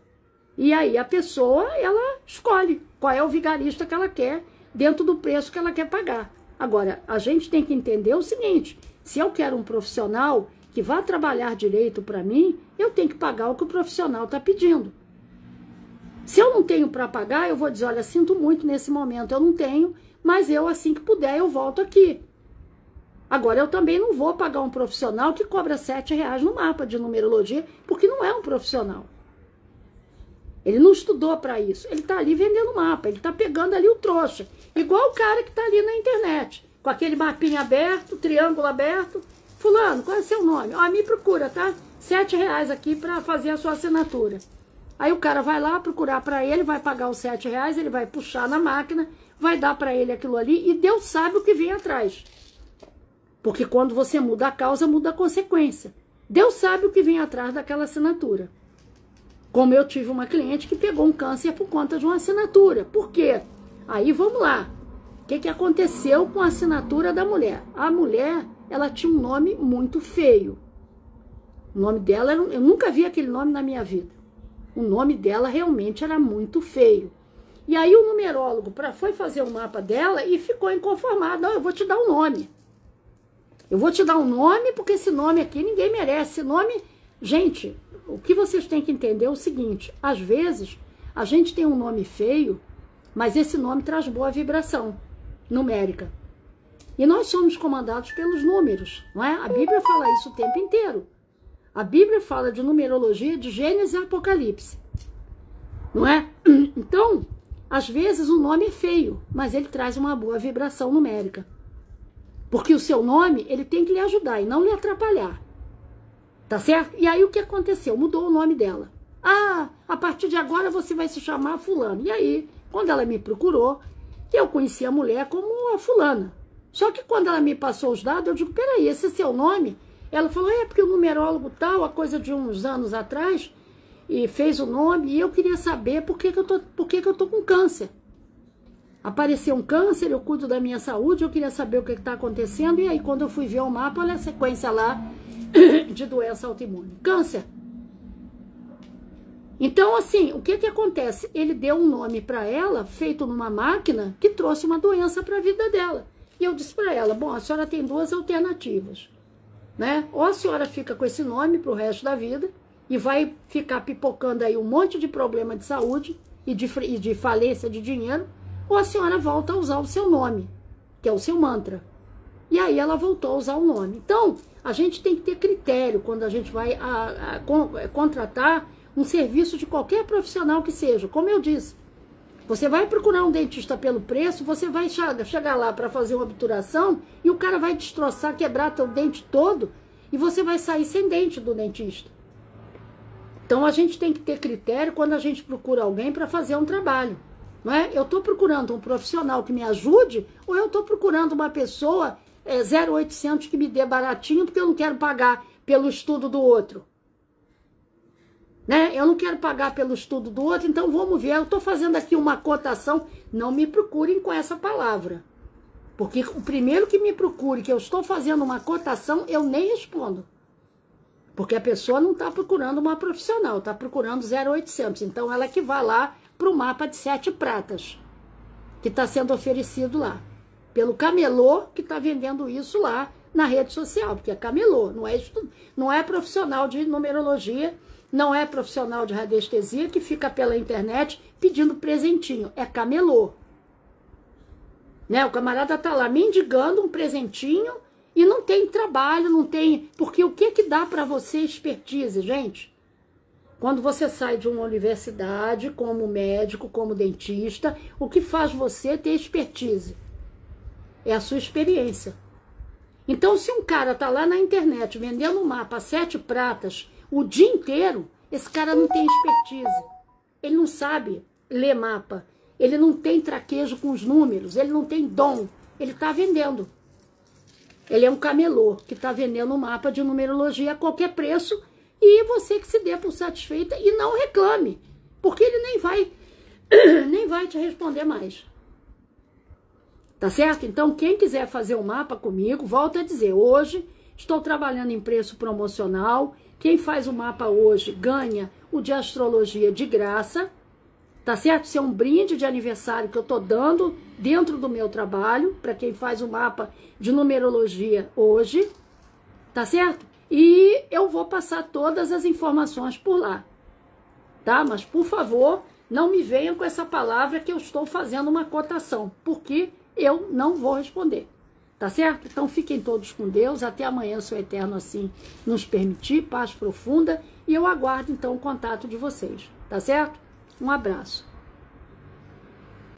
A: E aí a pessoa, ela escolhe qual é o vigarista que ela quer, dentro do preço que ela quer pagar. Agora, a gente tem que entender o seguinte, se eu quero um profissional que vá trabalhar direito para mim, eu tenho que pagar o que o profissional está pedindo. Se eu não tenho para pagar, eu vou dizer, olha, sinto muito nesse momento, eu não tenho, mas eu, assim que puder, eu volto aqui. Agora, eu também não vou pagar um profissional que cobra R$7 no mapa de numerologia, porque não é um profissional. Ele não estudou para isso, ele está ali vendendo mapa, ele está pegando ali o trouxa, igual o cara que está ali na internet, com aquele mapinha aberto, triângulo aberto. Fulano, qual é o seu nome? Ó, me procura, tá? R$7 aqui para fazer a sua assinatura. Aí o cara vai lá procurar para ele, vai pagar os R$7, ele vai puxar na máquina, vai dar para ele aquilo ali e Deus sabe o que vem atrás. Porque quando você muda a causa, muda a consequência. Deus sabe o que vem atrás daquela assinatura. Como eu tive uma cliente que pegou um câncer por conta de uma assinatura. Por quê? Aí vamos lá. O que aconteceu com a assinatura da mulher? A mulher, ela tinha um nome muito feio. O nome dela, eu nunca vi aquele nome na minha vida. O nome dela realmente era muito feio. E aí o numerólogo foi fazer o mapa dela e ficou inconformado. Não, eu vou te dar um nome. Eu vou te dar um nome porque esse nome aqui ninguém merece. Esse nome... Gente, o que vocês têm que entender é o seguinte. Às vezes, a gente tem um nome feio, mas esse nome traz boa vibração numérica. E nós somos comandados pelos números, não é? A Bíblia fala isso o tempo inteiro. A Bíblia fala de numerologia de Gênesis e Apocalipse, não é? Então, às vezes o nome é feio, mas ele traz uma boa vibração numérica. Porque o seu nome, ele tem que lhe ajudar e não lhe atrapalhar. Tá certo? E aí o que aconteceu? Mudou o nome dela. Ah, a partir de agora você vai se chamar fulano. E aí, quando ela me procurou, eu conheci a mulher como a fulana. Só que quando ela me passou os dados, eu digo, peraí, esse é seu nome? Ela falou, é porque o numerólogo tal, a coisa de uns anos atrás, e fez o nome, e eu queria saber por que eu tô com câncer. Apareceu um câncer, eu cuido da minha saúde, eu queria saber o que está acontecendo, e aí quando eu fui ver o mapa, olha a sequência lá de doença autoimune. Câncer. Então, assim, o que acontece? Ele deu um nome para ela, feito numa máquina, que trouxe uma doença para a vida dela. E eu disse para ela, bom, a senhora tem duas alternativas, né? Ou a senhora fica com esse nome para o resto da vida e vai ficar pipocando aí um monte de problema de saúde e de falência de dinheiro, ou a senhora volta a usar o seu nome, que é o seu mantra. E aí ela voltou a usar o nome. Então, a gente tem que ter critério quando a gente vai contratar um serviço de qualquer profissional que seja. Como eu disse, você vai procurar um dentista pelo preço, você vai chegar lá para fazer uma obturação e o cara vai destroçar, quebrar teu dente todo e você vai sair sem dente do dentista. Então, a gente tem que ter critério quando a gente procura alguém para fazer um trabalho. Não é? Eu estou procurando um profissional que me ajude ou eu estou procurando uma pessoa 0800 que me dê baratinho porque eu não quero pagar pelo estudo do outro. Né? Eu não quero pagar pelo estudo do outro, então vamos ver, eu estou fazendo aqui uma cotação. Não me procurem com essa palavra. Porque o primeiro que me procure que eu estou fazendo uma cotação, eu nem respondo. Porque a pessoa não está procurando uma profissional, está procurando 0800. Então ela que vai lá para o mapa de 7 pratas, que está sendo oferecido lá. Pelo camelô que está vendendo isso lá na rede social, porque é camelô, não é profissional de numerologia, não é profissional de radiestesia que fica pela internet pedindo presentinho, é camelô. Né? O camarada está lá mendigando um presentinho e não tem trabalho, não tem... Porque o que dá para você expertise, gente? Quando você sai de uma universidade como médico, como dentista, o que faz você ter expertise? É a sua experiência. Então, se um cara tá lá na internet vendendo um mapa a 7 pratas o dia inteiro, esse cara não tem expertise. Ele não sabe ler mapa. Ele não tem traquejo com os números. Ele não tem dom. Ele tá vendendo. Ele é um camelô que tá vendendo um mapa de numerologia a qualquer preço e você que se dê por satisfeita e não reclame. Porque ele nem vai te responder mais. Tá certo? Então, quem quiser fazer um mapa comigo, volto a dizer, hoje estou trabalhando em preço promocional. Quem faz o mapa hoje ganha o de astrologia de graça, tá certo? Isso é um brinde de aniversário que eu tô dando dentro do meu trabalho, para quem faz o mapa de numerologia hoje, tá certo? E eu vou passar todas as informações por lá, tá? Mas, por favor, não me venham com essa palavra que eu estou fazendo uma cotação, porque eu não vou responder, tá certo? Então, fiquem todos com Deus, até amanhã, se o Eterno assim nos permitir, paz profunda, e eu aguardo, então, o contato de vocês, tá certo? Um abraço.